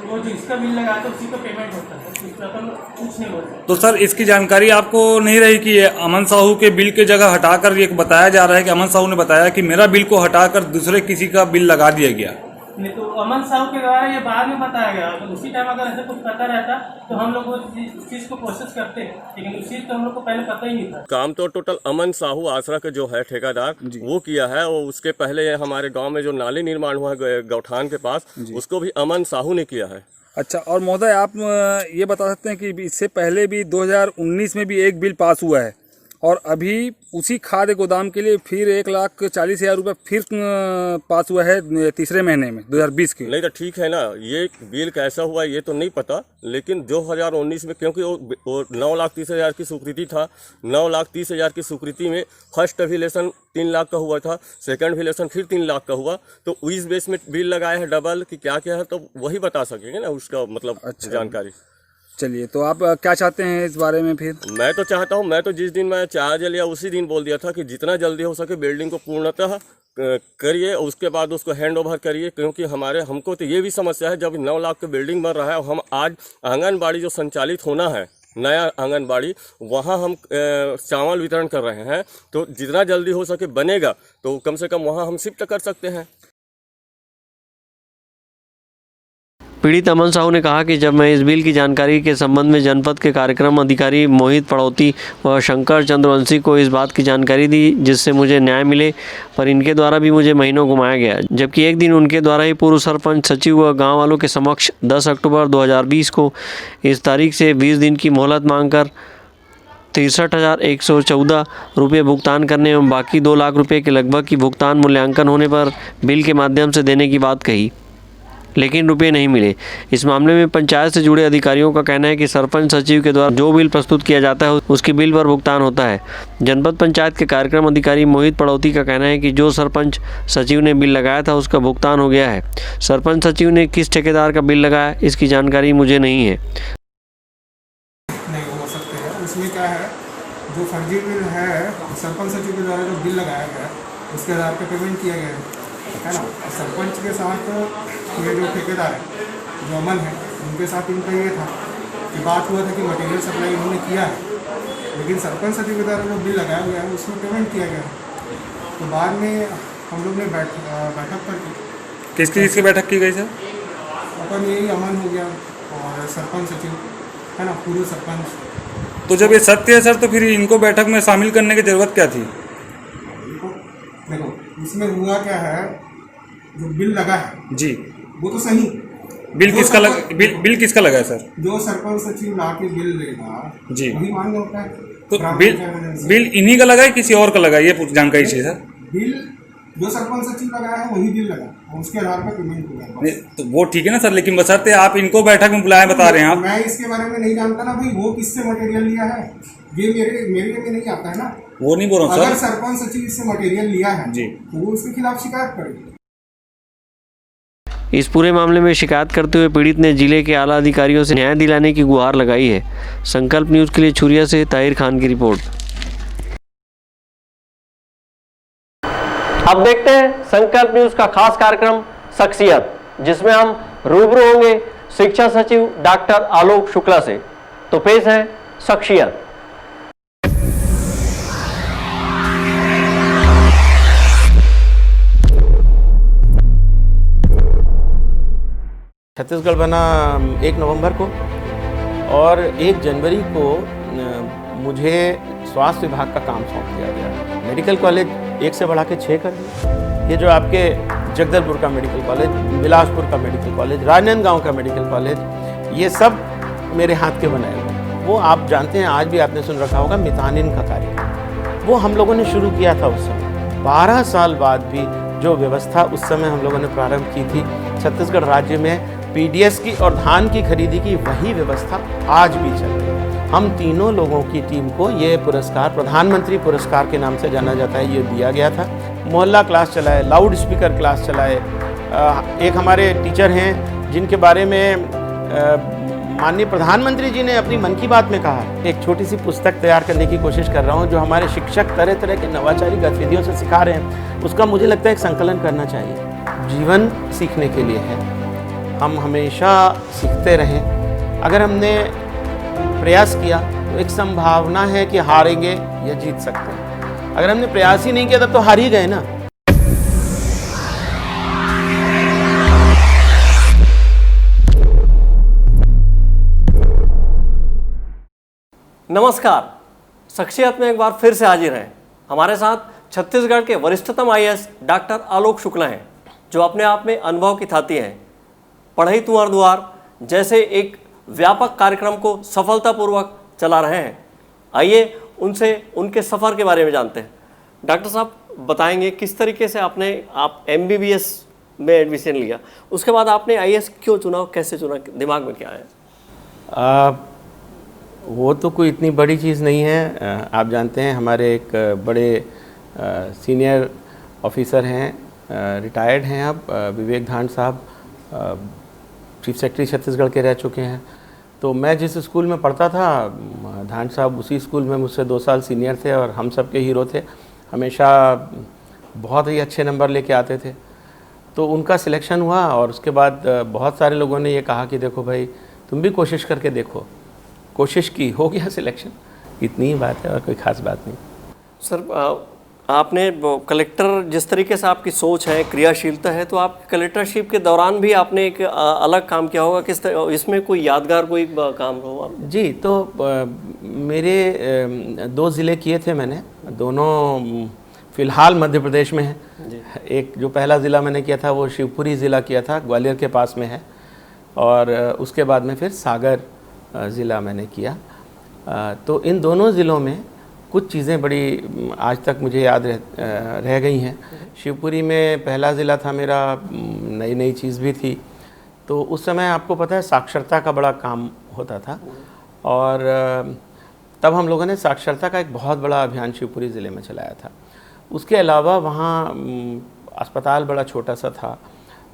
वो जिसका बिल लगा तो उसी को पेमेंट होता है, उसका अपन कुछ नहीं बोलते। तो सर इसकी जानकारी आपको नहीं रही कि ये अमन साहू के बिल के जगह हटाकर ये बताया जा रहा है कि अमन साहू ने बताया कि मेरा बिल को हटाकर दूसरे किसी का बिल लगा दिया गया? नहीं, तो अमन साहू के द्वारा ये बाद में बताया गया। अगर उसी टाइम अगर ऐसा कुछ पता रहता तो हम लोग उस चीज़ को प्रोसेस करते, लेकिन उस चीज़ तो हम लोग को पहले पता ही नहीं था। काम तो टोटल अमन साहू आसरा के जो है ठेकेदार वो किया है, और उसके पहले हमारे गांव में जो नाली निर्माण हुआ है गौठान के पास, उसको भी अमन साहू ने किया है। अच्छा, और महोदय आप ये बता सकते हैं कि इससे पहले भी 2019 में भी एक बिल पास हुआ है, और अभी उसी खाद्य गोदाम के लिए फिर 1,40,000 रुपये फिर पास हुआ है तीसरे महीने में 2020 के। नहीं तो ठीक है ना, ये बिल कैसा हुआ ये तो नहीं पता, लेकिन 2019 में क्योंकि वो 9,30,000 की स्वीकृति था, 9,30,000 की स्वीकृति में फर्स्ट एफिलेशन 3 लाख का हुआ था, सेकंड एफिलेशन फिर 3 लाख का हुआ, तो इस बेस में बिल लगाया है डबल कि क्या क्या है, तो वही बता सकेंगे ना उसका मतलब जानकारी। चलिए, तो आप क्या चाहते हैं इस बारे में? फिर मैं तो चाहता हूं, मैं तो जिस दिन मैं चार्ज लिया उसी दिन बोल दिया था कि जितना जल्दी हो सके बिल्डिंग को पूर्णतः करिए, उसके बाद उसको हैंड ओवर करिए, क्योंकि हमको तो ये भी समस्या है, जब 9 लाख का बिल्डिंग बन रहा है, हम आज आंगनबाड़ी जो संचालित होना है, नया आंगनबाड़ी, वहाँ हम चावल वितरण कर रहे हैं, तो जितना जल्दी हो सके बनेगा तो कम से कम वहाँ हम शिफ्ट कर सकते हैं। पीड़ित अमन साहू ने कहा कि जब मैं इस बिल की जानकारी के संबंध में जनपद के कार्यक्रम अधिकारी मोहित पड़ौती व शंकर चंद्रवंशी को इस बात की जानकारी दी जिससे मुझे न्याय मिले, पर इनके द्वारा भी मुझे महीनों घुमाया गया, जबकि एक दिन उनके द्वारा ही पूर्व सरपंच सचिव व गांव वालों के समक्ष 10 अक्टूबर 2020 को इस तारीख से 20 दिन की मोहलत मांगकर 63,114 रुपये भुगतान करने एवं बाकी 2 लाख रुपये के लगभग की भुगतान मूल्यांकन होने पर बिल के माध्यम से देने की बात कही, लेकिन रुपए नहीं मिले। इस मामले में पंचायत से जुड़े अधिकारियों का कहना है कि सरपंच सचिव के द्वारा जो बिल प्रस्तुत किया जाता है उसके बिल पर भुगतान होता है। जनपद पंचायत के कार्यक्रम अधिकारी मोहित पड़ौती का कहना है कि जो सरपंच सचिव ने बिल लगाया था उसका भुगतान हो गया है। सरपंच सचिव ने किस ठेकेदार का बिल लगाया इसकी जानकारी मुझे नहीं है। नहीं हो सकते हैं, उसमें क्या है, जो फर्जी बिल है सरपंच सचिव के द्वारा जो बिल लगाया गया उसके आधार पर पेमेंट किया गया है ना। सरपंच के साथ ये जो ठेकेदार है जो अमन है उनके साथ इनका ये था कि बात हुआ था कि मटेरियल सप्लाई इन्होंने किया है, लेकिन सरपंच सचिव के द्वारा जो बिल लगाया गया है उसमें पेमेंट किया गया है। तो बाद में हम लोग ने बैठक करके किसकी किसकी बैठक की गई सर? अपन यही अमन हो गया और सरपंच सचिव है ना, पूर्व सरपंच। तो जब ये सत्य है सर, तो फिर इनको बैठक में शामिल करने की जरूरत क्या थी? देखो इसमें हुआ क्या है, जो बिल लगा है जी वो तो सही बिल किसका बिल किसका लगा है सर? जो सरपंच सचिव ला के बिल देगा जी वही मान्य होता है। तो बिल इन्हीं का लगा है किसी और का लगा, ये जानकारी चाहिए सर। बिल जो सरपंच सचिव लगाया है वही बिल लगा और उसके आधार पर पेमेंट होगा। तो वो ठीक है ना सर, लेकिन बशर्ते आप इनको बैठक में बुलाए बता रहे हैं आप। मैं इसके बारे में नहीं जानता ना भाई, वो किससे मटेरियल लिया है ये मेरे में नहीं आता है ना। वो नहीं बोल रहा अगर सर, सरपंच सचिव इससे मटेरियल लिया है जी तो वो उसके खिलाफ शिकायत करेगी। इस पूरे मामले में शिकायत करते हुए पीड़ित ने जिले के आला अधिकारियों से न्याय दिलाने की गुहार लगाई है। संकल्प न्यूज़ के लिए छुरिया से ताहिर खान की रिपोर्ट। अब देखते हैं संकल्प न्यूज़ का खास कार्यक्रम शख्सियत, जिसमें हम रूबरू होंगे शिक्षा सचिव डॉक्टर आलोक शुक्ला से। तो पेश है शख्सियत। छत्तीसगढ़ बना 1 नवंबर को और 1 जनवरी को मुझे स्वास्थ्य विभाग का काम सौंप दिया गया। मेडिकल कॉलेज 1 से बढ़ा के 6 कर दिए। ये जो आपके जगदलपुर का मेडिकल कॉलेज, बिलासपुर का मेडिकल कॉलेज, राजनांदगांव का मेडिकल कॉलेज, ये सब मेरे हाथ के बनाए हुए। वो आप जानते हैं, आज भी आपने सुन रखा होगा मितानिन का कार्यक्रम, वो हम लोगों ने शुरू किया था उस समय। 12 साल बाद भी जो व्यवस्था उस समय हम लोगों ने प्रारंभ की थी छत्तीसगढ़ राज्य में पीडीएस की और धान की खरीदी की, वही व्यवस्था आज भी चल रही है। हम तीनों लोगों की टीम को ये पुरस्कार प्रधानमंत्री पुरस्कार के नाम से जाना जाता है, ये दिया गया था। मोहल्ला क्लास चलाए, लाउड स्पीकर क्लास चलाए। एक हमारे टीचर हैं जिनके बारे में माननीय प्रधानमंत्री जी ने अपनी मन की बात में कहा, एक छोटी सी पुस्तक तैयार करने की कोशिश कर रहा हूँ जो हमारे शिक्षक तरह तरह के नवाचारी गतिविधियों से सिखा रहे हैं। उसका मुझे लगता है एक संकलन करना चाहिए। जीवन सीखने के लिए है, हम हमेशा सीखते रहें। अगर हमने प्रयास किया तो एक संभावना है कि हारेंगे या जीत सकते हैं। अगर हमने प्रयास ही नहीं किया तब तो हार ही गए ना। नमस्कार, शख्सियत में एक बार फिर से हाजिर हैं। हमारे साथ छत्तीसगढ़ के वरिष्ठतम आईएएस डॉक्टर आलोक शुक्ला हैं, जो अपने आप में अनुभव की थाती हैं। पढ़ई तुंहर दुआर जैसे एक व्यापक कार्यक्रम को सफलतापूर्वक चला रहे हैं। आइए उनसे उनके सफ़र के बारे में जानते हैं। डॉक्टर साहब बताएंगे किस तरीके से आप MBBS में एडमिशन लिया, उसके बाद आपने IAS क्यों चुना, कैसे चुना, दिमाग में क्या है? वो तो कोई इतनी बड़ी चीज़ नहीं है। आप जानते हैं हमारे एक बड़े सीनियर ऑफिसर हैं, रिटायर्ड हैं अब, विवेक धांड साहब, चीफ सेक्रेटरी छत्तीसगढ़ के रह चुके हैं। तो मैं जिस स्कूल में पढ़ता था, धांड साहब उसी स्कूल में मुझसे 2 साल सीनियर थे और हम सब के हीरो थे। हमेशा बहुत ही अच्छे नंबर लेके आते थे। तो उनका सिलेक्शन हुआ और उसके बाद बहुत सारे लोगों ने ये कहा कि देखो भाई तुम भी कोशिश करके देखो। कोशिश की, हो गया सिलेक्शन, इतनी ही बात है और कोई ख़ास बात नहीं। सर आपने कलेक्टर, जिस तरीके से आपकी सोच है, क्रियाशीलता है, तो आप कलेक्टरशिप के दौरान भी आपने एक अलग काम किया होगा। किस तरह, इसमें कोई यादगार कोई काम हो? जी, तो मेरे 2 ज़िले किए थे मैंने, दोनों फ़िलहाल मध्य प्रदेश में हैं। एक जो पहला ज़िला मैंने किया था वो शिवपुरी ज़िला किया था, ग्वालियर के पास में है, और उसके बाद में फिर सागर ज़िला मैंने किया। तो इन दोनों ज़िलों में कुछ चीज़ें बड़ी आज तक मुझे याद रह गई हैं। शिवपुरी में पहला ज़िला था मेरा, नई नई चीज़ भी थी। तो उस समय आपको पता है साक्षरता का बड़ा काम होता था, और तब हम लोगों ने साक्षरता का एक बहुत बड़ा अभियान शिवपुरी ज़िले में चलाया था। उसके अलावा वहाँ अस्पताल बड़ा छोटा सा था,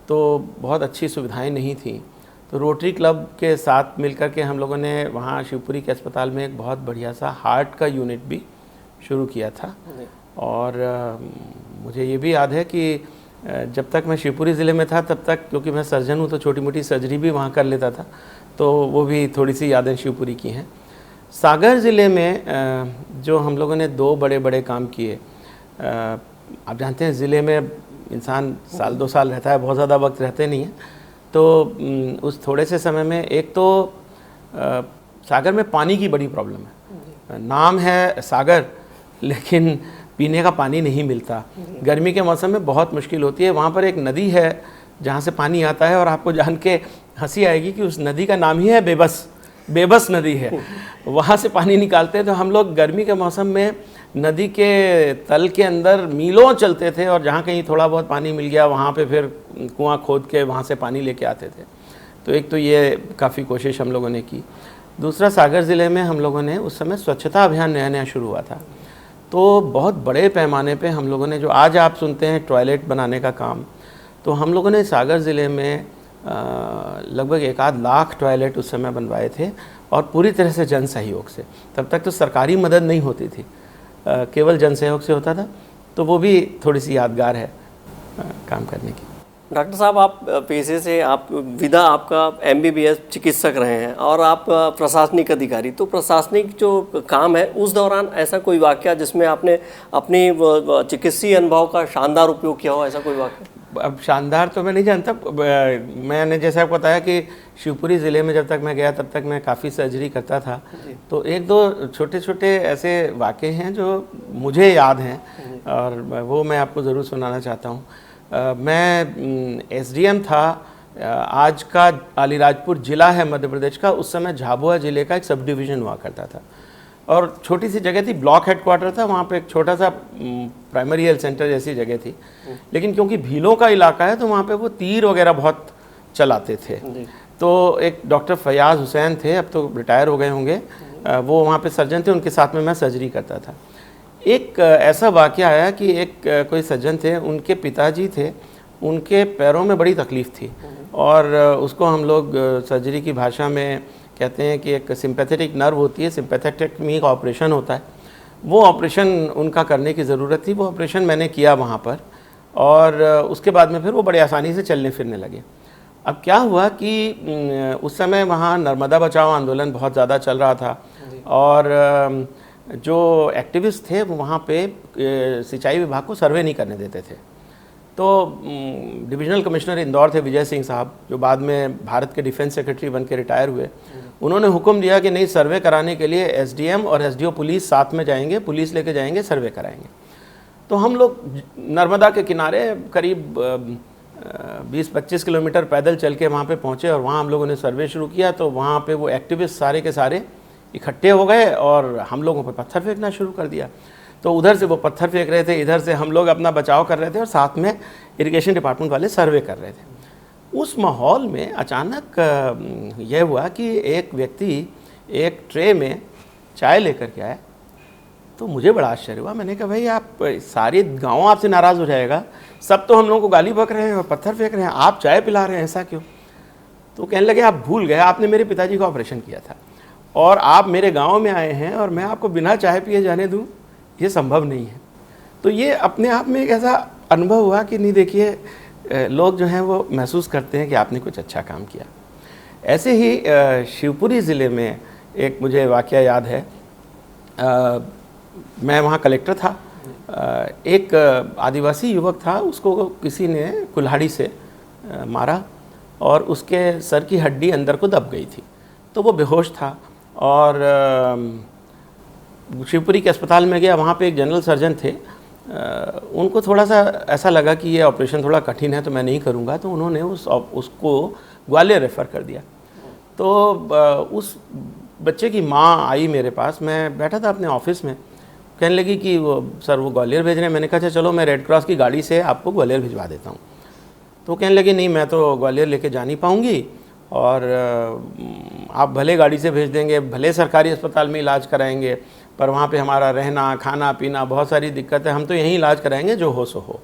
तो बहुत अच्छी सुविधाएं नहीं थी। तो रोटरी क्लब के साथ मिलकर के हम लोगों ने वहाँ शिवपुरी के अस्पताल में एक बहुत बढ़िया सा हार्ट का यूनिट भी शुरू किया था। और मुझे ये भी याद है कि जब तक मैं शिवपुरी ज़िले में था तब तक, क्योंकि मैं सर्जन हूँ, तो छोटी मोटी सर्जरी भी वहाँ कर लेता था, तो वो भी थोड़ी सी यादें शिवपुरी की हैं। सागर ज़िले में जो हम लोगों ने 2 बड़े बड़े काम किए, आप जानते हैं ज़िले में इंसान साल 2 साल रहता है, बहुत ज़्यादा वक्त रहते नहीं है। तो उस थोड़े से समय में एक तो सागर में पानी की बड़ी प्रॉब्लम है। नाम है सागर, लेकिन पीने का पानी नहीं मिलता। गर्मी के मौसम में बहुत मुश्किल होती है। वहाँ पर एक नदी है जहाँ से पानी आता है, और आपको जान के हंसी आएगी कि उस नदी का नाम ही है बेबस नदी है। वहाँ से पानी निकालते हैं। तो हम लोग गर्मी के मौसम में नदी के तल के अंदर मीलों चलते थे, और जहाँ कहीं थोड़ा बहुत पानी मिल गया वहाँ पे फिर कुआं खोद के वहाँ से पानी लेके आते थे। तो एक तो ये काफ़ी कोशिश हम लोगों ने की। दूसरा, सागर ज़िले में हम लोगों ने उस समय स्वच्छता अभियान नया नया शुरू हुआ था, तो बहुत बड़े पैमाने पे हम लोगों ने, जो आज आप सुनते हैं टॉयलेट बनाने का काम, तो हम लोगों ने सागर ज़िले में लगभग 1-8 लाख टॉयलेट उस समय बनवाए थे, और पूरी तरह से जन सहयोग से। तब तक तो सरकारी मदद नहीं होती थी, केवल जन सहयोग से होता था। तो वो भी थोड़ी सी यादगार है काम करने की। डॉक्टर साहब, आप पेशे से, आप विधा आपका MBBS चिकित्सक रहे हैं, और आप प्रशासनिक अधिकारी। तो प्रशासनिक जो काम है, उस दौरान ऐसा कोई वाक़या जिसमें आपने अपनी चिकित्सीय अनुभव का शानदार उपयोग किया हो, ऐसा कोई वाक़या? अब शानदार तो मैं नहीं जानता। मैंने जैसा आपको बताया कि शिवपुरी ज़िले में जब तक मैं गया तब तक मैं काफ़ी सर्जरी करता था। तो 1-2 छोटे छोटे ऐसे वाक़े हैं जो मुझे याद हैं, और वो मैं आपको ज़रूर सुनाना चाहता हूँ। मैं SDM था, आज का अलीराजपुर ज़िला है मध्य प्रदेश का। उस समय झाबुआ ज़िले का एक सब डिवीज़न हुआ करता था, और छोटी सी जगह थी, ब्लॉक हेडक्वार्टर था। वहाँ पे एक छोटा सा प्राइमरी हेल्थ सेंटर जैसी जगह थी, लेकिन क्योंकि भीलों का इलाका है तो वहाँ पे वो तीर वगैरह बहुत चलाते थे। तो एक डॉक्टर फयाज़ हुसैन थे, अब तो रिटायर हो गए होंगे, वो वहाँ पे सर्जन थे, उनके साथ में मैं सर्जरी करता था। एक ऐसा वाक़या आया कि एक कोई सर्जन थे, उनके पिताजी थे, उनके पैरों में बड़ी तकलीफ़ थी, और उसको हम लोग सर्जरी की भाषा में कहते हैं कि एक सिंपैथेटिक नर्व होती है, सिंपैथेक्टमी का ऑपरेशन होता है, वो ऑपरेशन उनका करने की ज़रूरत थी। वो ऑपरेशन मैंने किया वहाँ पर, और उसके बाद में फिर वो बड़े आसानी से चलने फिरने लगे। अब क्या हुआ कि उस समय वहाँ नर्मदा बचाओ आंदोलन बहुत ज़्यादा चल रहा था और जो एक्टिविस्ट थे वो वहाँ पे सिंचाई विभाग को सर्वे नहीं करने देते थे। तो डिविजनल कमिश्नर इंदौर थे विजय सिंह साहब, जो बाद में भारत के डिफेंस सेक्रेटरी बन के रिटायर हुए। उन्होंने हुक्म दिया कि नहीं, सर्वे कराने के लिए एसडीएम और एसडीओ पुलिस साथ में जाएंगे, पुलिस लेके जाएंगे, सर्वे कराएंगे। तो हम लोग नर्मदा के किनारे करीब 20-25 किलोमीटर पैदल चल के वहाँ पे पहुँचे और वहाँ हम लोगों ने सर्वे शुरू किया। तो वहाँ पे वो एक्टिविस्ट सारे के सारे इकट्ठे हो गए और हम लोगों पर पत्थर फेंकना शुरू कर दिया। तो उधर से वो पत्थर फेंक रहे थे, इधर से हम लोग अपना बचाव कर रहे थे और साथ में इरिगेशन डिपार्टमेंट वाले सर्वे कर रहे थे। उस माहौल में अचानक यह हुआ कि एक व्यक्ति एक ट्रे में चाय लेकर के आया। तो मुझे बड़ा आश्चर्य हुआ। मैंने कहा भाई आप, सारे गांव आपसे नाराज़ हो जाएगा, सब तो हम लोगों को गाली बक रहे हैं और पत्थर फेंक रहे हैं, आप चाय पिला रहे हैं, ऐसा क्यों? तो कहने लगे आप भूल गए, आपने मेरे पिताजी का ऑपरेशन किया था और आप मेरे गांव में आए हैं और मैं आपको बिना चाय पिए जाने दूं, ये संभव नहीं है। तो ये अपने आप में एक ऐसा अनुभव हुआ कि नहीं, देखिए लोग जो हैं वो महसूस करते हैं कि आपने कुछ अच्छा काम किया। ऐसे ही शिवपुरी ज़िले में एक मुझे वाक़या याद है। मैं वहाँ कलेक्टर था। एक आदिवासी युवक था, उसको किसी ने कुल्हाड़ी से मारा और उसके सर की हड्डी अंदर को दब गई थी। तो वो बेहोश था और शिवपुरी के अस्पताल में गया। वहाँ पे एक जनरल सर्जन थे, उनको थोड़ा सा ऐसा लगा कि ये ऑपरेशन थोड़ा कठिन है तो मैं नहीं करूँगा, तो उन्होंने उसको ग्वालियर रेफ़र कर दिया। तो उस बच्चे की माँ आई मेरे पास, मैं बैठा था अपने ऑफिस में, कहने लगी कि वो सर वो ग्वालियर भेज रहे हैं। मैंने कहा अच्छा चलो मैं रेड क्रॉस की गाड़ी से आपको ग्वालियर भिजवा देता हूँ। तो कहने लगी नहीं, मैं तो ग्वालियर लेके जा नहीं पाऊँगी और आप भले गाड़ी से भेज देंगे, भले सरकारी अस्पताल में इलाज कराएंगे, पर वहाँ पे हमारा रहना खाना पीना बहुत सारी दिक्कत है, हम तो यहीं इलाज कराएंगे, जो हो सो हो।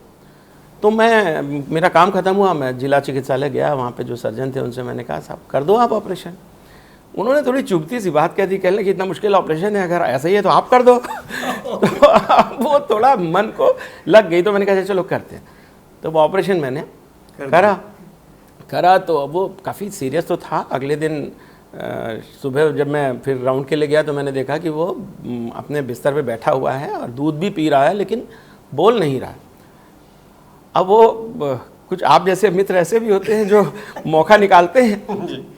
तो मेरा काम ख़त्म हुआ, मैं जिला चिकित्सालय गया, वहाँ पे जो सर्जन थे उनसे मैंने कहा साहब कर दो आप ऑपरेशन। उन्होंने थोड़ी चुभती सी बात कह दी, कहने लगे इतना मुश्किल ऑपरेशन है, अगर ऐसा ही है तो आप कर दो। तो वो थोड़ा मन को लग गई, तो मैंने कहा चलो करते हैं। तो वो ऑपरेशन मैंने करा तो वो काफ़ी सीरियस तो था। अगले दिन सुबह जब मैं फिर राउंड के लिए गया तो मैंने देखा कि वो अपने बिस्तर पे बैठा हुआ है और दूध भी पी रहा है लेकिन बोल नहीं रहा। अब वो कुछ आप जैसे मित्र ऐसे भी होते हैं जो मौका निकालते हैं।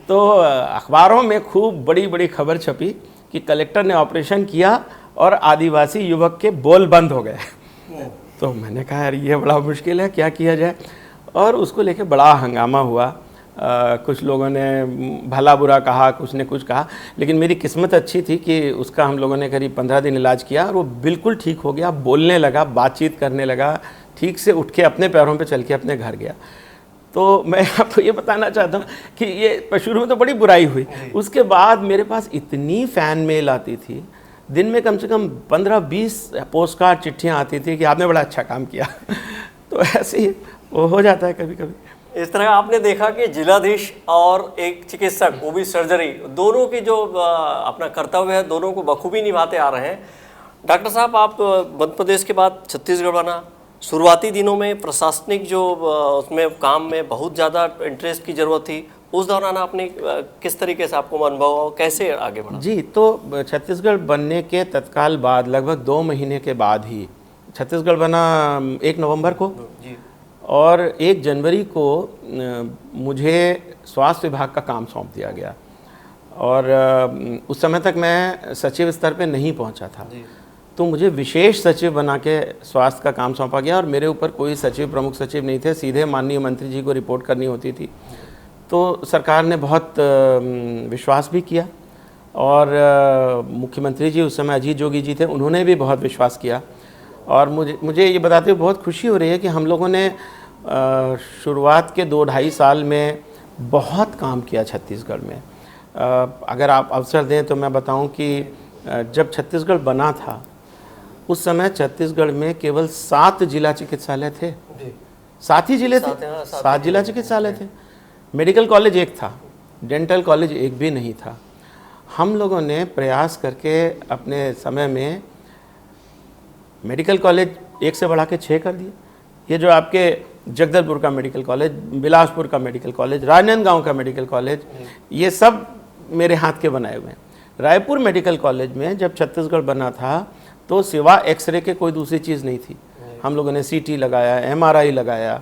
तो अखबारों में खूब बड़ी बड़ी खबर छपी कि कलेक्टर ने ऑपरेशन किया और आदिवासी युवक के बोल बंद हो गए। तो मैंने कहा यार ये बड़ा मुश्किल है, क्या किया जाए। और उसको लेके बड़ा हंगामा हुआ। कुछ लोगों ने भला बुरा कहा, कुछ ने कुछ कहा, लेकिन मेरी किस्मत अच्छी थी कि उसका हम लोगों ने करीब 15 दिन इलाज किया और वो बिल्कुल ठीक हो गया, बोलने लगा, बातचीत करने लगा, ठीक से उठ के अपने पैरों पे चल के अपने घर गया। तो मैं आपको ये बताना चाहता हूँ कि ये शुरू में तो बड़ी बुराई हुई, उसके बाद मेरे पास इतनी फ़ैन मेल आती थी, दिन में कम से कम 15-20 पोस्ट कार्ड चिट्ठियाँ आती थी कि आपने बड़ा अच्छा काम किया। तो ऐसे ही वो हो जाता है कभी कभी। इस तरह आपने देखा कि जिलाधीश और एक चिकित्सक, वो भी सर्जरी, दोनों की जो अपना कर्तव्य है दोनों को बखूबी निभाते आ रहे हैं। डॉक्टर साहब, आप मध्य प्रदेश के बाद छत्तीसगढ़ बना, शुरुआती दिनों में प्रशासनिक जो उसमें काम में बहुत ज़्यादा इंटरेस्ट की ज़रूरत थी, उस दौरान आपने किस तरीके से आपको अनुभव और कैसे आगे बढ़ा? जी, तो छत्तीसगढ़ बनने के तत्काल बाद लगभग 2 महीने के बाद ही छत्तीसगढ़ बना 1 नवंबर को जी, और 1 जनवरी को मुझे स्वास्थ्य विभाग का काम सौंप दिया गया। और उस समय तक मैं सचिव स्तर पे नहीं पहुंचा था, तो मुझे विशेष सचिव बना के स्वास्थ्य का काम सौंपा गया और मेरे ऊपर कोई सचिव प्रमुख सचिव नहीं थे, सीधे माननीय मंत्री जी को रिपोर्ट करनी होती थी। तो सरकार ने बहुत विश्वास भी किया और मुख्यमंत्री जी उस समय अजीत जोगी जी थे, उन्होंने भी बहुत विश्वास किया। और मुझे ये बताते हुए बहुत खुशी हो रही है कि हम लोगों ने शुरुआत के 2-2.5 साल में बहुत काम किया छत्तीसगढ़ में। अगर आप अवसर दें तो मैं बताऊं कि जब छत्तीसगढ़ बना था उस समय छत्तीसगढ़ में केवल 7 जिला चिकित्सालय थे, 7 ही जिले थे, 7 जिला चिकित्सालय थे। मेडिकल कॉलेज 1 था, डेंटल कॉलेज 1 भी नहीं था। हम लोगों ने प्रयास करके अपने समय में मेडिकल कॉलेज 1 से बढ़ा के 6 कर दिए। ये जो आपके जगदलपुर का मेडिकल कॉलेज, बिलासपुर का मेडिकल कॉलेज, राजनांदगांव का मेडिकल कॉलेज, ये सब मेरे हाथ के बनाए हुए हैं। रायपुर मेडिकल कॉलेज में जब छत्तीसगढ़ बना था तो सिवा एक्सरे के कोई दूसरी चीज़ नहीं थी। हम लोगों ने सीटी लगाया, एमआरआई लगाया,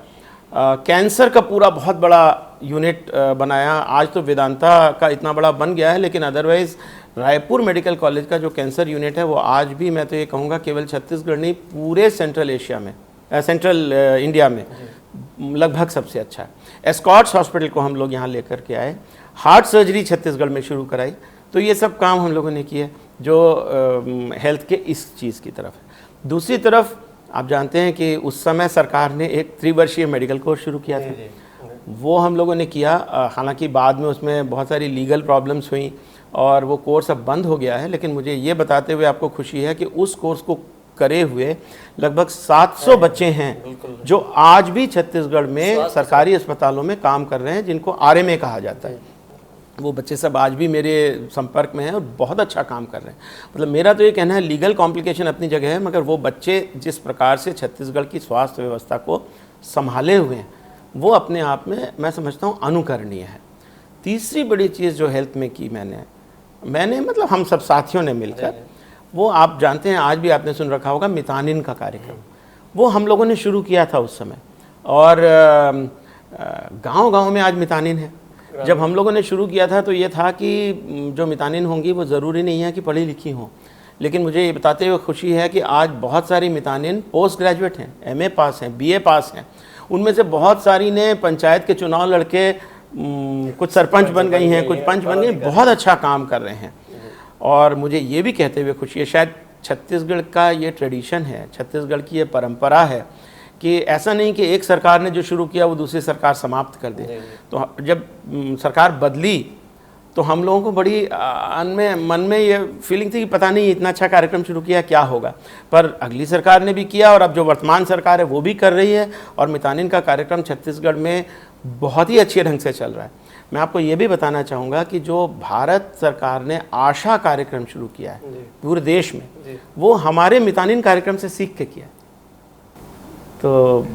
कैंसर का पूरा बहुत बड़ा यूनिट बनाया। आज तो वेदांता का इतना बड़ा बन गया है, लेकिन अदरवाइज़ रायपुर मेडिकल कॉलेज का जो कैंसर यूनिट है वो आज भी मैं तो ये कहूँगा केवल छत्तीसगढ़ नहीं पूरे सेंट्रल एशिया में, सेंट्रल इंडिया में लगभग सबसे अच्छा है। एस्कॉट्स हॉस्पिटल को हम लोग यहाँ लेकर के आए, हार्ट सर्जरी छत्तीसगढ़ में शुरू कराई। तो ये सब काम हम लोगों ने किए जो हेल्थ के इस चीज़ की तरफ है। दूसरी तरफ आप जानते हैं कि उस समय सरकार ने एक 3 वर्षीय मेडिकल कोर्स शुरू किया था, वो हम लोगों ने किया। हालांकि बाद में उसमें बहुत सारी लीगल प्रॉब्लम्स हुई और वो कोर्स अब बंद हो गया है, लेकिन मुझे ये बताते हुए आपको खुशी है कि उस कोर्स को करे हुए लगभग 700 बच्चे हैं जो आज भी छत्तीसगढ़ में सरकारी अस्पतालों में काम कर रहे हैं, जिनको आरएमए कहा जाता है। वो बच्चे सब आज भी मेरे संपर्क में हैं और बहुत अच्छा काम कर रहे हैं। मतलब मेरा तो ये कहना है लीगल कॉम्प्लिकेशन अपनी जगह है, मगर वो बच्चे जिस प्रकार से छत्तीसगढ़ की स्वास्थ्य व्यवस्था को संभाले हुए हैं वो अपने आप में मैं समझता हूँ अनुकरणीय है। तीसरी बड़ी चीज़ जो हेल्थ में की मैंने मतलब हम सब साथियों ने मिलकर, वो आप जानते हैं आज भी आपने सुन रखा होगा मितानिन का कार्यक्रम, वो हम लोगों ने शुरू किया था उस समय। और गांव-गांव में आज मितानिन है। जब हम लोगों ने शुरू किया था तो ये था कि जो मितानिन होंगी वो ज़रूरी नहीं है कि पढ़ी लिखी हों, लेकिन मुझे ये बताते हुए खुशी है कि आज बहुत सारी मितानिन पोस्ट ग्रेजुएट हैं, एमए पास हैं, बीए पास हैं। उनमें से बहुत सारी ने पंचायत के चुनाव लड़के कुछ सरपंच बन गई हैं, कुछ पंच बन गई, बहुत अच्छा काम कर रहे हैं। और मुझे ये भी कहते हुए खुशी है, शायद छत्तीसगढ़ का ये ट्रेडिशन है, छत्तीसगढ़ की ये परंपरा है कि ऐसा नहीं कि एक सरकार ने जो शुरू किया वो दूसरी सरकार समाप्त कर दे। तो जब सरकार बदली तो हम लोगों को बड़ी मन में ये फीलिंग थी कि पता नहीं इतना अच्छा कार्यक्रम शुरू किया क्या होगा, पर अगली सरकार ने भी किया और अब जो वर्तमान सरकार है वो भी कर रही है और मितानिन का कार्यक्रम छत्तीसगढ़ में बहुत ही अच्छे ढंग से चल रहा है। मैं आपको ये भी बताना चाहूँगा कि जो भारत सरकार ने आशा कार्यक्रम शुरू किया है पूरे देश में, वो हमारे मितानिन कार्यक्रम से सीख के किया। तो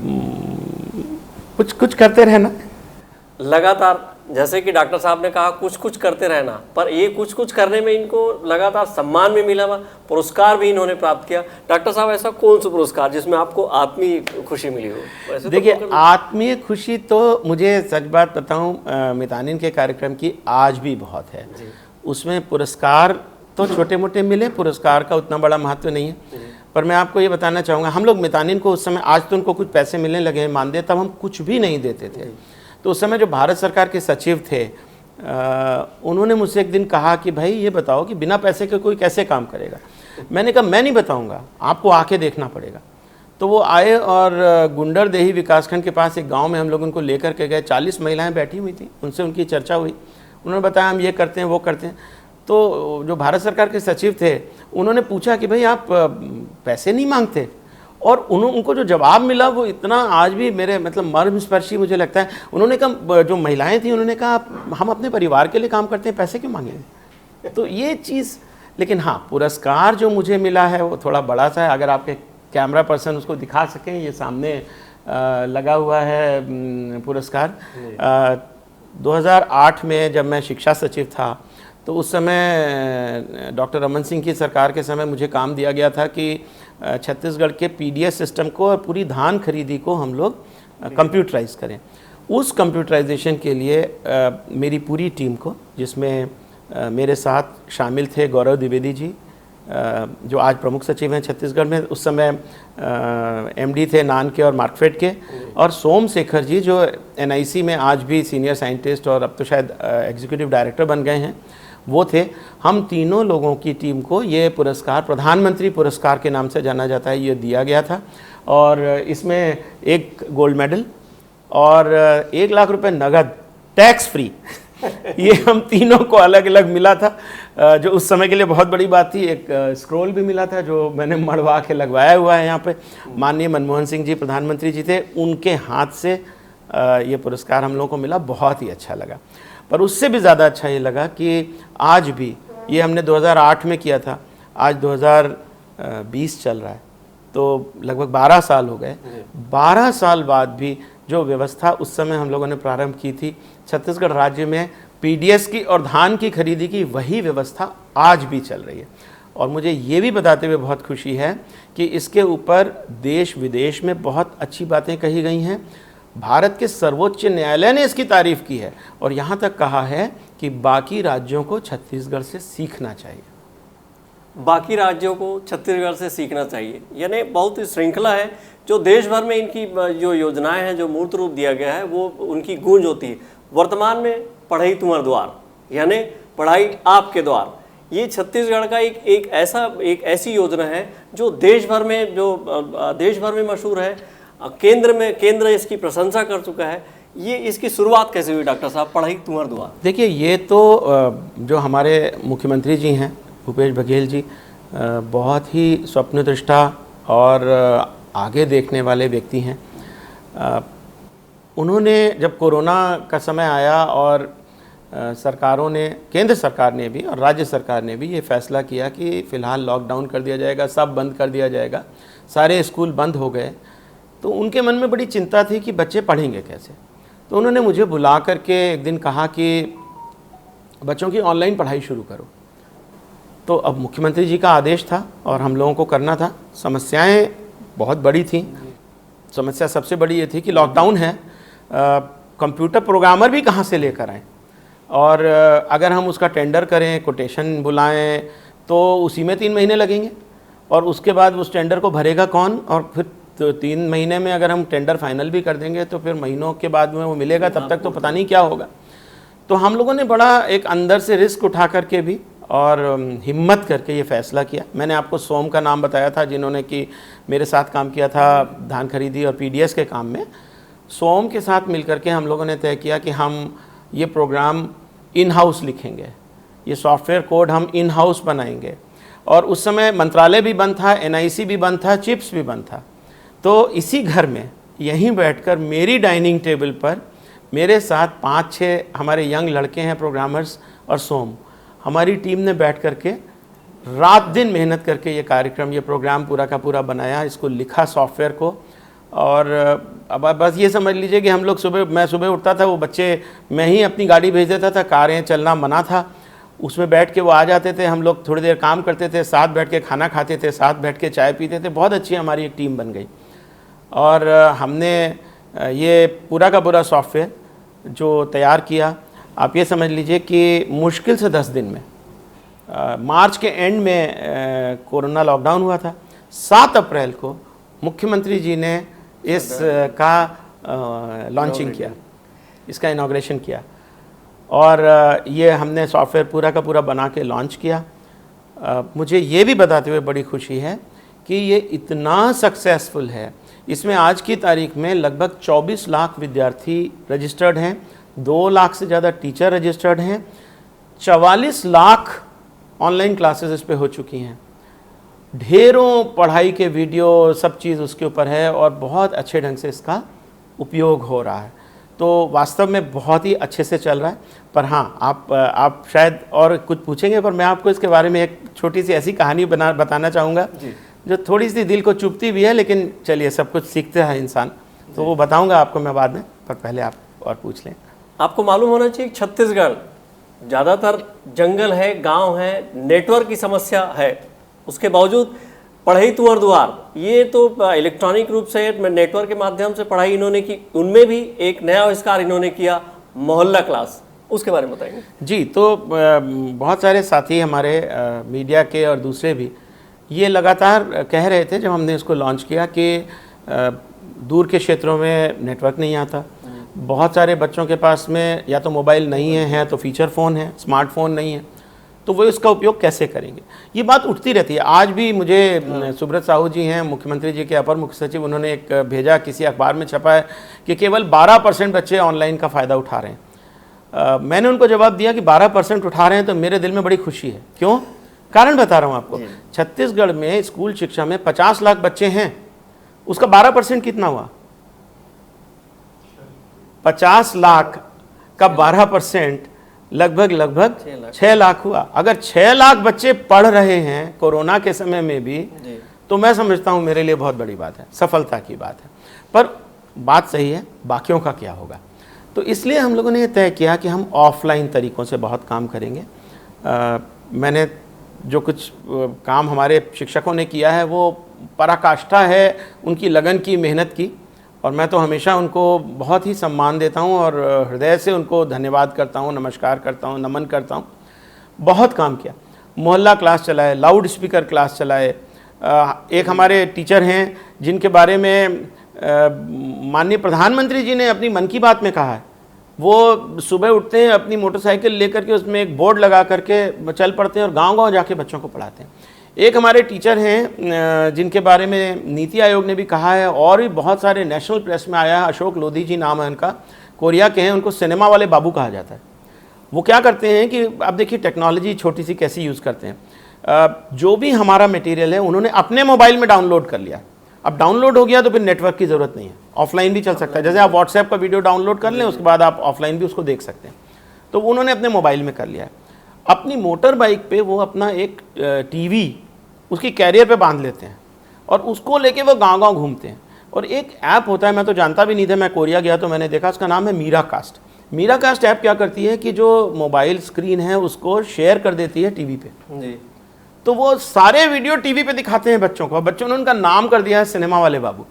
कुछ करते रहना लगातार, जैसे कि डॉक्टर साहब ने कहा कुछ कुछ करते रहना, पर ये कुछ कुछ करने में इनको लगातार सम्मान भी मिला, पुरस्कार भी इन्होंने प्राप्त किया। डॉक्टर साहब ऐसा कौन सा पुरस्कार जिसमें आपको आत्मीय खुशी मिली हो? देखिए आत्मीय खुशी तो मुझे सच बात बताऊं मितानिन के कार्यक्रम की आज भी बहुत है। उसमें पुरस्कार तो छोटे मोटे मिले, पुरस्कार का उतना बड़ा महत्व नहीं है। पर मैं आपको ये बताना चाहूँगा, हम लोग मितानिन को उस समय, आज तो उनको कुछ पैसे मिलने लगे हैं मानदेय, तब हम कुछ भी नहीं देते थे। तो उस समय जो भारत सरकार के सचिव थे उन्होंने मुझसे एक दिन कहा कि भाई ये बताओ कि बिना पैसे के कोई कैसे काम करेगा। मैंने कहा मैं नहीं बताऊंगा, आपको आके देखना पड़ेगा। तो वो आए और गुंडरदेही विकासखंड के पास एक गांव में हम लोग उनको लेकर के गए। 40 महिलाएं बैठी हुई थी, उनसे उनकी चर्चा हुई। उन्होंने बताया हम ये करते हैं वो करते हैं। तो जो भारत सरकार के सचिव थे उन्होंने पूछा कि भाई आप पैसे नहीं मांगते, और उनको जो जवाब मिला वो इतना आज भी मेरे मतलब मर्मस्पर्शी मुझे लगता है। उन्होंने कहा, जो महिलाएं थी उन्होंने कहा हम अपने परिवार के लिए काम करते हैं, पैसे क्यों मांगेंगे। तो ये चीज़, लेकिन हाँ पुरस्कार जो मुझे मिला है वो थोड़ा बड़ा सा है। अगर आपके कैमरा पर्सन उसको दिखा सकें, ये सामने लगा हुआ है पुरस्कार। 2008 में जब मैं शिक्षा सचिव था तो उस समय डॉक्टर रमन सिंह की सरकार के समय मुझे काम दिया गया था कि छत्तीसगढ़ के पीडीएस सिस्टम को और पूरी धान खरीदी को हम लोग कंप्यूटराइज करें। उस कंप्यूटराइजेशन के लिए मेरी पूरी टीम को, जिसमें मेरे साथ शामिल थे गौरव द्विवेदी जी जो आज प्रमुख सचिव हैं छत्तीसगढ़ में, उस समय एमडी थे नान के और मार्कफेड के, और सोमशेखर जी जो एनआईसी में आज भी सीनियर साइंटिस्ट और अब तो शायद एग्जीक्यूटिव डायरेक्टर बन गए हैं, वो थे। हम तीनों लोगों की टीम को ये पुरस्कार प्रधानमंत्री पुरस्कार के नाम से जाना जाता है, ये दिया गया था। और इसमें एक गोल्ड मेडल और 1 लाख रुपए नगद टैक्स फ्री ये हम तीनों को अलग अलग मिला था, जो उस समय के लिए बहुत बड़ी बात थी। एक स्क्रोल भी मिला था जो मैंने मढ़वा के लगवाया हुआ है यहाँ पे। माननीय मनमोहन सिंह जी प्रधानमंत्री जी थे, उनके हाथ से ये पुरस्कार हम लोगों को मिला, बहुत ही अच्छा लगा। पर उससे भी ज़्यादा अच्छा ये लगा कि आज भी, ये हमने 2008 में किया था, आज 2020 चल रहा है, तो लगभग 12 साल हो गए। 12 साल बाद भी जो व्यवस्था उस समय हम लोगों ने प्रारंभ की थी छत्तीसगढ़ राज्य में पीडीएस की और धान की खरीदी की, वही व्यवस्था आज भी चल रही है। और मुझे ये भी बताते हुए बहुत खुशी है कि इसके ऊपर देश विदेश में बहुत अच्छी बातें कही गई हैं। भारत के सर्वोच्च न्यायालय ने इसकी तारीफ की है और यहाँ तक कहा है कि बाकी राज्यों को छत्तीसगढ़ से सीखना चाहिए। बाकी राज्यों को छत्तीसगढ़ से सीखना चाहिए, यानी बहुत श्रृंखला है जो देश भर में इनकी जो योजनाएं हैं, जो मूर्त रूप दिया गया है, वो उनकी गूंज होती है। वर्तमान में पढ़ाई तुम्हारे द्वार, यानी पढ़ाई आपके द्वार, ये छत्तीसगढ़ का एक ऐसी योजना है जो देश भर में मशहूर है। केंद्र इसकी प्रशंसा कर चुका है। ये इसकी शुरुआत कैसे हुई डॉक्टर साहब, पढ़ाई तुम्हारे द्वार? देखिए, ये तो जो हमारे मुख्यमंत्री जी हैं भूपेश बघेल जी, बहुत ही स्वप्नदृष्टा और आगे देखने वाले व्यक्ति हैं। उन्होंने जब कोरोना का समय आया और सरकारों ने, केंद्र सरकार ने भी और राज्य सरकार ने भी ये फैसला किया कि फ़िलहाल लॉकडाउन कर दिया जाएगा, सब बंद कर दिया जाएगा, सारे स्कूल बंद हो गए, तो उनके मन में बड़ी चिंता थी कि बच्चे पढ़ेंगे कैसे। तो उन्होंने मुझे बुला करके एक दिन कहा कि बच्चों की ऑनलाइन पढ़ाई शुरू करो। तो अब मुख्यमंत्री जी का आदेश था और हम लोगों को करना था। समस्याएं बहुत बड़ी थी। समस्या सबसे बड़ी ये थी कि लॉकडाउन है, कंप्यूटर प्रोग्रामर भी कहाँ से लेकर आएँ, और अगर हम उसका टेंडर करें, कोटेशन बुलाएं, तो उसी में 3 महीने लगेंगे और उसके बाद उस टेंडर को भरेगा कौन, और फिर तो 3 महीने में अगर हम टेंडर फाइनल भी कर देंगे तो फिर महीनों के बाद में वो मिलेगा, तब तक तो पता नहीं क्या होगा। तो हम लोगों ने बड़ा एक अंदर से रिस्क उठा करके भी और हिम्मत करके ये फ़ैसला किया। मैंने आपको सोम का नाम बताया था, जिन्होंने कि मेरे साथ काम किया था धान खरीदी और पीडीएस के काम में। सोम के साथ मिलकर के हम लोगों ने तय किया कि हम ये प्रोग्राम इन हाउस लिखेंगे, ये सॉफ्टवेयर कोड हम इन हाउस बनाएंगे। और उस समय मंत्रालय भी बंद था, एनआईसी भी बंद था, चिप्स भी बंद था। तो इसी घर में यहीं बैठकर मेरी डाइनिंग टेबल पर मेरे साथ 5-6 हमारे यंग लड़के हैं प्रोग्रामर्स और सोम, हमारी टीम ने बैठ करके रात दिन मेहनत करके ये कार्यक्रम, ये प्रोग्राम पूरा का पूरा बनाया, इसको लिखा सॉफ्टवेयर को। और अब बस ये समझ लीजिए कि हम लोग मैं सुबह उठता था, वो बच्चे, मैं ही अपनी गाड़ी भेज देता था, कारें चलना मना था, उसमें बैठ के वो आ जाते थे, हम लोग थोड़ी देर काम करते थे, साथ बैठ के खाना खाते थे, साथ बैठ के चाय पीते थे। बहुत अच्छी हमारी एक टीम बन गई और हमने ये पूरा का पूरा सॉफ्टवेयर जो तैयार किया, आप ये समझ लीजिए कि मुश्किल से 10 दिन में, मार्च के एंड में कोरोना लॉकडाउन हुआ था। 7 अप्रैल को मुख्यमंत्री जी ने इसका लॉन्चिंग किया, इसका इनॉग्रेशन किया और ये हमने सॉफ्टवेयर पूरा का पूरा बना के लॉन्च किया। मुझे ये भी बताते हुए बड़ी खुशी है कि ये इतना सक्सेसफुल है, इसमें आज की तारीख में लगभग 24 लाख विद्यार्थी रजिस्टर्ड हैं, 2 लाख से ज़्यादा टीचर रजिस्टर्ड हैं, 44 लाख ऑनलाइन क्लासेस इस पे हो चुकी हैं, ढेरों पढ़ाई के वीडियो, सब चीज़ उसके ऊपर है और बहुत अच्छे ढंग से इसका उपयोग हो रहा है। तो वास्तव में बहुत ही अच्छे से चल रहा है। पर हाँ, आप शायद और कुछ पूछेंगे, पर मैं आपको इसके बारे में एक छोटी सी ऐसी कहानी बताना चाहूँगा जो थोड़ी सी दिल को चुभती भी है, लेकिन चलिए सब कुछ सीखता है इंसान, तो वो बताऊँगा आपको मैं बाद में, पर पहले आप और पूछ लें। आपको मालूम होना चाहिए छत्तीसगढ़ ज़्यादातर जंगल है, गांव है, नेटवर्क की समस्या है, उसके बावजूद पढ़ाई तुअर दुआर, ये तो इलेक्ट्रॉनिक रूप से नेटवर्क के माध्यम से पढ़ाई इन्होंने की। उनमें भी एक नया आविष्कार इन्होंने किया, मोहल्ला क्लास, उसके बारे में बताएंगे? जी, तो बहुत सारे साथी हमारे मीडिया के और दूसरे भी ये लगातार कह रहे थे जब हमने इसको लॉन्च किया कि दूर के क्षेत्रों में नेटवर्क नहीं आता, बहुत सारे बच्चों के पास में या तो मोबाइल नहीं है तो फीचर फ़ोन है, स्मार्टफोन नहीं है, तो वो इसका उपयोग कैसे करेंगे। ये बात उठती रहती है। आज भी मुझे सुब्रत साहू जी हैं, मुख्यमंत्री जी के अपर मुख्य सचिव, उन्होंने एक भेजा, किसी अखबार में छपा है कि केवल 12% बच्चे ऑनलाइन का फ़ायदा उठा रहे हैं। मैंने उनको जवाब दिया कि 12% उठा रहे हैं तो मेरे दिल में बड़ी खुशी है। क्यों? कारण बता रहा हूँ आपको। छत्तीसगढ़ में स्कूल शिक्षा में 50 लाख बच्चे हैं, उसका 12% कितना हुआ? 50 लाख का 12% लगभग 6 लाख हुआ। अगर 6 लाख बच्चे पढ़ रहे हैं कोरोना के समय में भी, तो मैं समझता हूँ मेरे लिए बहुत बड़ी बात है, सफलता की बात है। पर बात सही है, बाकियों का क्या होगा। तो इसलिए हम लोगों ने ये तय किया कि हम ऑफलाइन तरीक़ों से बहुत काम करेंगे। मैंने जो कुछ काम हमारे शिक्षकों ने किया है वो पराकाष्ठा है उनकी लगन की, मेहनत की, और मैं तो हमेशा उनको बहुत ही सम्मान देता हूँ और हृदय से उनको धन्यवाद करता हूँ, नमस्कार करता हूँ, नमन करता हूँ। बहुत काम किया, मोहल्ला क्लास चलाए, लाउड स्पीकर क्लास चलाए। एक हमारे टीचर हैं जिनके बारे में माननीय प्रधानमंत्री जी ने अपनी मन की बात में कहा है, वो सुबह उठते हैं अपनी मोटरसाइकिल लेकर के उसमें एक बोर्ड लगा करके चल पड़ते हैं और गांव-गांव जाके बच्चों को पढ़ाते हैं। एक हमारे टीचर हैं जिनके बारे में नीति आयोग ने भी कहा है और भी बहुत सारे नेशनल प्रेस में आया है, अशोक लोधी जी नाम है उनका, कोरिया के हैं, उनको सिनेमा वाले बाबू कहा जाता है। वो क्या करते हैं कि अब देखिए टेक्नोलॉजी छोटी सी कैसी यूज़ करते हैं। जो भी हमारा मटेरियल है उन्होंने अपने मोबाइल में डाउनलोड कर लिया। अब डाउनलोड हो गया तो फिर नेटवर्क की ज़रूरत नहीं है, ऑफलाइन भी चल सकता है। जैसे आप व्हाट्सएप का वीडियो डाउनलोड कर लें, उसके बाद आप ऑफलाइन भी उसको देख सकते हैं। तो उन्होंने अपने मोबाइल में कर लिया है। अपनी मोटर बाइक पे वो अपना एक टीवी उसकी कैरियर पे बांध लेते हैं और उसको लेके वो गांव-गांव घूमते हैं। और एक ऐप होता है, मैं तो जानता भी नहीं था, मैं कोरिया गया तो मैंने देखा, उसका नाम है Miracast. Miracast app क्या करती है कि जो मोबाइल स्क्रीन है उसको शेयर कर देती है टीवी पे जी। तो वो सारे वीडियो टीवी पे दिखाते हैं बच्चों को। बच्चों ने उनका नाम कर दिया है सिनेमा वाले बाबू।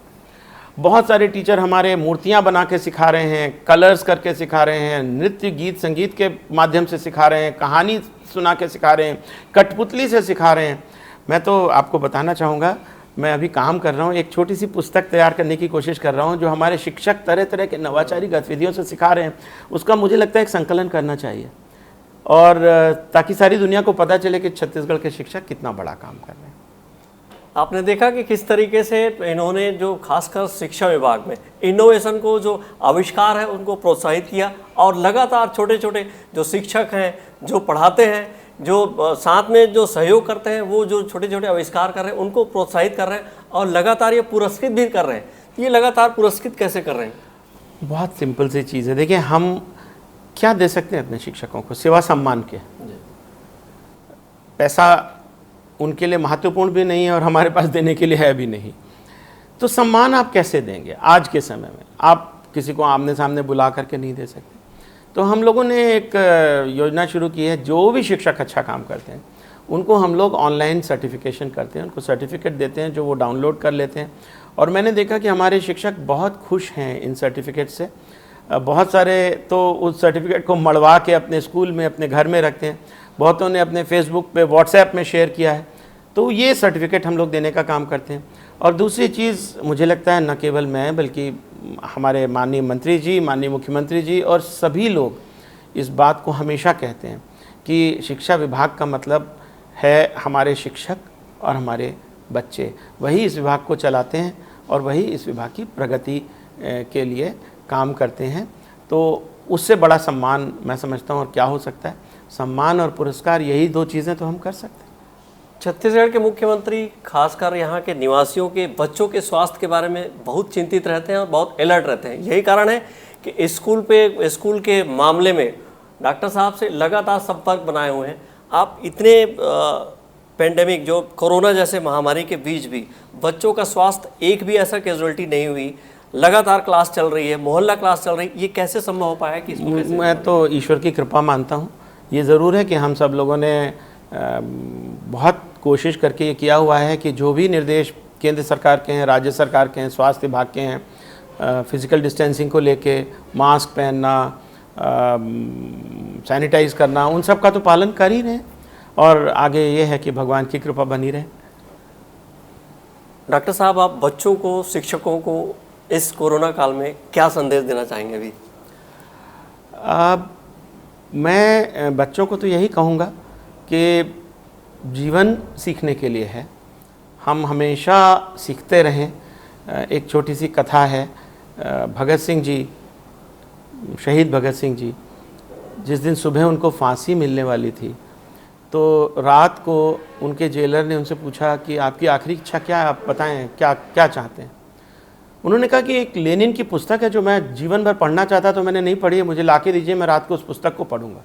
बहुत सारे टीचर हमारे मूर्तियां बना के सिखा रहे हैं, कलर्स करके सिखा रहे हैं, नृत्य गीत संगीत के माध्यम से सिखा रहे हैं, कहानी सुना के सिखा रहे हैं, कठपुतली से सिखा रहे हैं। मैं तो आपको बताना चाहूँगा, मैं अभी काम कर रहा हूँ, एक छोटी सी पुस्तक तैयार करने की कोशिश कर रहा हूँ जो हमारे शिक्षक तरह तरह के नवाचारी गतिविधियों से सिखा रहे हैं। उसका मुझे लगता है एक संकलन करना चाहिए, और ताकि सारी दुनिया को पता चले कि छत्तीसगढ़ के शिक्षक कितना बड़ा काम कर रहे हैं। आपने देखा कि किस तरीके से इन्होंने जो खासकर शिक्षा विभाग में इनोवेशन को, जो आविष्कार है, उनको प्रोत्साहित किया, और लगातार छोटे छोटे जो शिक्षक हैं, जो पढ़ाते हैं, जो साथ में जो सहयोग करते हैं, वो जो छोटे छोटे आविष्कार कर रहे हैं उनको प्रोत्साहित कर रहे हैं, और लगातार ये पुरस्कृत भी कर रहे हैं। ये लगातार पुरस्कृत कैसे कर रहे हैं? बहुत सिंपल सी चीज़ है। देखिए, हम क्या दे सकते हैं अपने शिक्षकों को सिवा सम्मान के? पैसा उनके लिए महत्वपूर्ण भी नहीं है और हमारे पास देने के लिए है भी नहीं। तो सम्मान आप कैसे देंगे? आज के समय में आप किसी को आमने सामने बुला करके नहीं दे सकते। तो हम लोगों ने एक योजना शुरू की है, जो भी शिक्षक अच्छा काम करते हैं उनको हम लोग ऑनलाइन सर्टिफिकेशन करते हैं, उनको सर्टिफिकेट देते हैं जो वो डाउनलोड कर लेते हैं। और मैंने देखा कि हमारे शिक्षक बहुत खुश हैं इन सर्टिफिकेट से। बहुत सारे तो उस सर्टिफिकेट को मढ़वा के अपने स्कूल में, अपने घर में रखते हैं। बहुतों ने अपने फेसबुक पे, व्हाट्सएप में शेयर किया है। तो ये सर्टिफिकेट हम लोग देने का काम करते हैं। और दूसरी चीज़ मुझे लगता है, न केवल मैं बल्कि हमारे माननीय मंत्री जी, माननीय मुख्यमंत्री जी और सभी लोग इस बात को हमेशा कहते हैं कि शिक्षा विभाग का मतलब है हमारे शिक्षक और हमारे बच्चे। वही इस विभाग को चलाते हैं और वही इस विभाग की प्रगति के लिए काम करते हैं। तो उससे बड़ा सम्मान मैं समझता हूँ और क्या हो सकता है? सम्मान और पुरस्कार, यही दो चीज़ें तो हम कर सकते हैं। छत्तीसगढ़ के मुख्यमंत्री खासकर यहाँ के निवासियों के बच्चों के स्वास्थ्य के बारे में बहुत चिंतित रहते हैं और बहुत अलर्ट रहते हैं। यही कारण है कि स्कूल के मामले में डॉक्टर साहब से लगातार संपर्क बनाए हुए हैं। आप इतने पेंडेमिक, जो कोरोना जैसे महामारी के बीच भी बच्चों का स्वास्थ्य, एक भी ऐसा कैजुअलिटी नहीं हुई, लगातार क्लास चल रही है, मोहल्ला क्लास चल रही है, ये कैसे संभव हो पाया? कि मैं तो ईश्वर की कृपा मानता हूँ। ये ज़रूर है कि हम सब लोगों ने बहुत कोशिश करके ये किया हुआ है कि जो भी निर्देश केंद्र सरकार के हैं, राज्य सरकार के हैं, स्वास्थ्य विभाग के हैं, फिज़िकल डिस्टेंसिंग को लेके, मास्क पहनना, सैनिटाइज करना, उन सब का तो पालन कर ही रहे हैं। और आगे ये है कि भगवान की कृपा बनी रहे। डॉक्टर साहब, आप बच्चों को, शिक्षकों को इस कोरोना काल में क्या संदेश देना चाहेंगे? अभी मैं बच्चों को तो यही कहूँगा कि जीवन सीखने के लिए है, हम हमेशा सीखते रहें। एक छोटी सी कथा है, भगत सिंह जी, शहीद भगत सिंह जी, जिस दिन सुबह उनको फांसी मिलने वाली थी, तो रात को उनके जेलर ने उनसे पूछा कि आपकी आखिरी इच्छा क्या है, आप बताएं, क्या क्या चाहते हैं? उन्होंने कहा कि एक लेनिन की पुस्तक है जो मैं जीवन भर पढ़ना चाहता, तो मैंने नहीं पढ़ी है, मुझे लाके दीजिए, मैं रात को उस पुस्तक को पढ़ूंगा।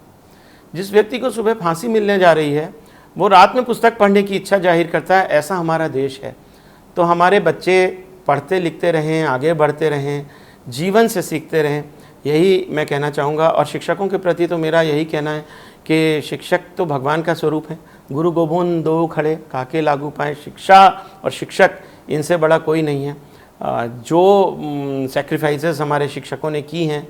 जिस व्यक्ति को सुबह फांसी मिलने जा रही है, वो रात में पुस्तक पढ़ने की इच्छा जाहिर करता है। ऐसा हमारा देश है। तो हमारे बच्चे पढ़ते लिखते रहें, आगे बढ़ते रहें, जीवन से सीखते रहें, यही मैं कहना चाहूँगा। और शिक्षकों के प्रति तो मेरा यही कहना है कि शिक्षक तो भगवान का स्वरूप है। गुरु गोविंद दो खड़े काके लागू पाए, शिक्षा और शिक्षक इनसे बड़ा कोई नहीं है। जो सेक्रीफाइसेस हमारे शिक्षकों ने की हैं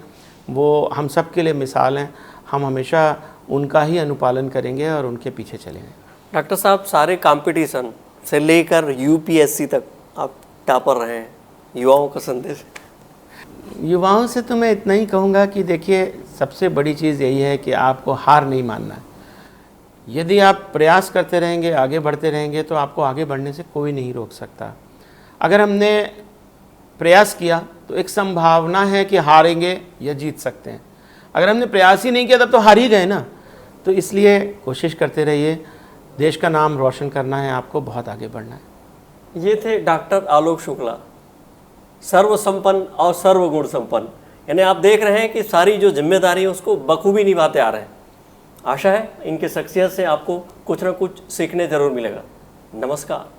वो हम सब के लिए मिसाल हैं। हम हमेशा उनका ही अनुपालन करेंगे और उनके पीछे चलेंगे। डॉक्टर साहब, सारे कंपटीशन से लेकर यूपीएससी तक आप टॉपर रहे हैं, युवाओं का संदेश? युवाओं से तो मैं इतना ही कहूँगा कि देखिए, सबसे बड़ी चीज़ यही है कि आपको हार नहीं मानना है। यदि आप प्रयास करते रहेंगे, आगे बढ़ते रहेंगे, तो आपको आगे बढ़ने से कोई नहीं रोक सकता। अगर हमने प्रयास किया तो एक संभावना है कि हारेंगे या जीत सकते हैं। अगर हमने प्रयास ही नहीं किया तब तो हार ही गए ना। तो इसलिए कोशिश करते रहिए, देश का नाम रोशन करना है, आपको बहुत आगे बढ़ना है। ये थे डॉक्टर आलोक शुक्ला, सर्वसंपन्न और सर्वगुण संपन्न। यानी आप देख रहे हैं कि सारी जो जिम्मेदारी है उसको बखूबी निभाते आ रहे हैं। आशा है इनकी शख्सियत से आपको कुछ ना कुछ सीखने जरूर मिलेगा। नमस्कार।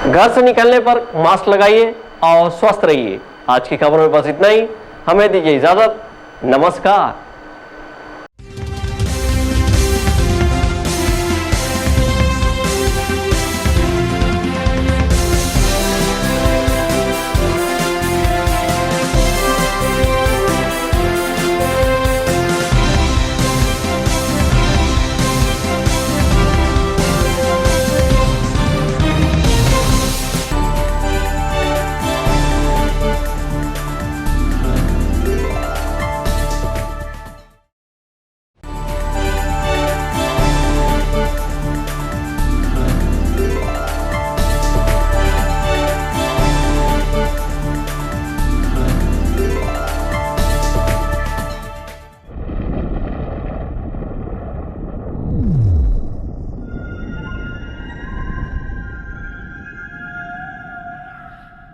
घर से निकलने पर मास्क लगाइए और स्वस्थ रहिए। आज की खबर में बस इतना ही। हमें दीजिए इजाजत। नमस्कार।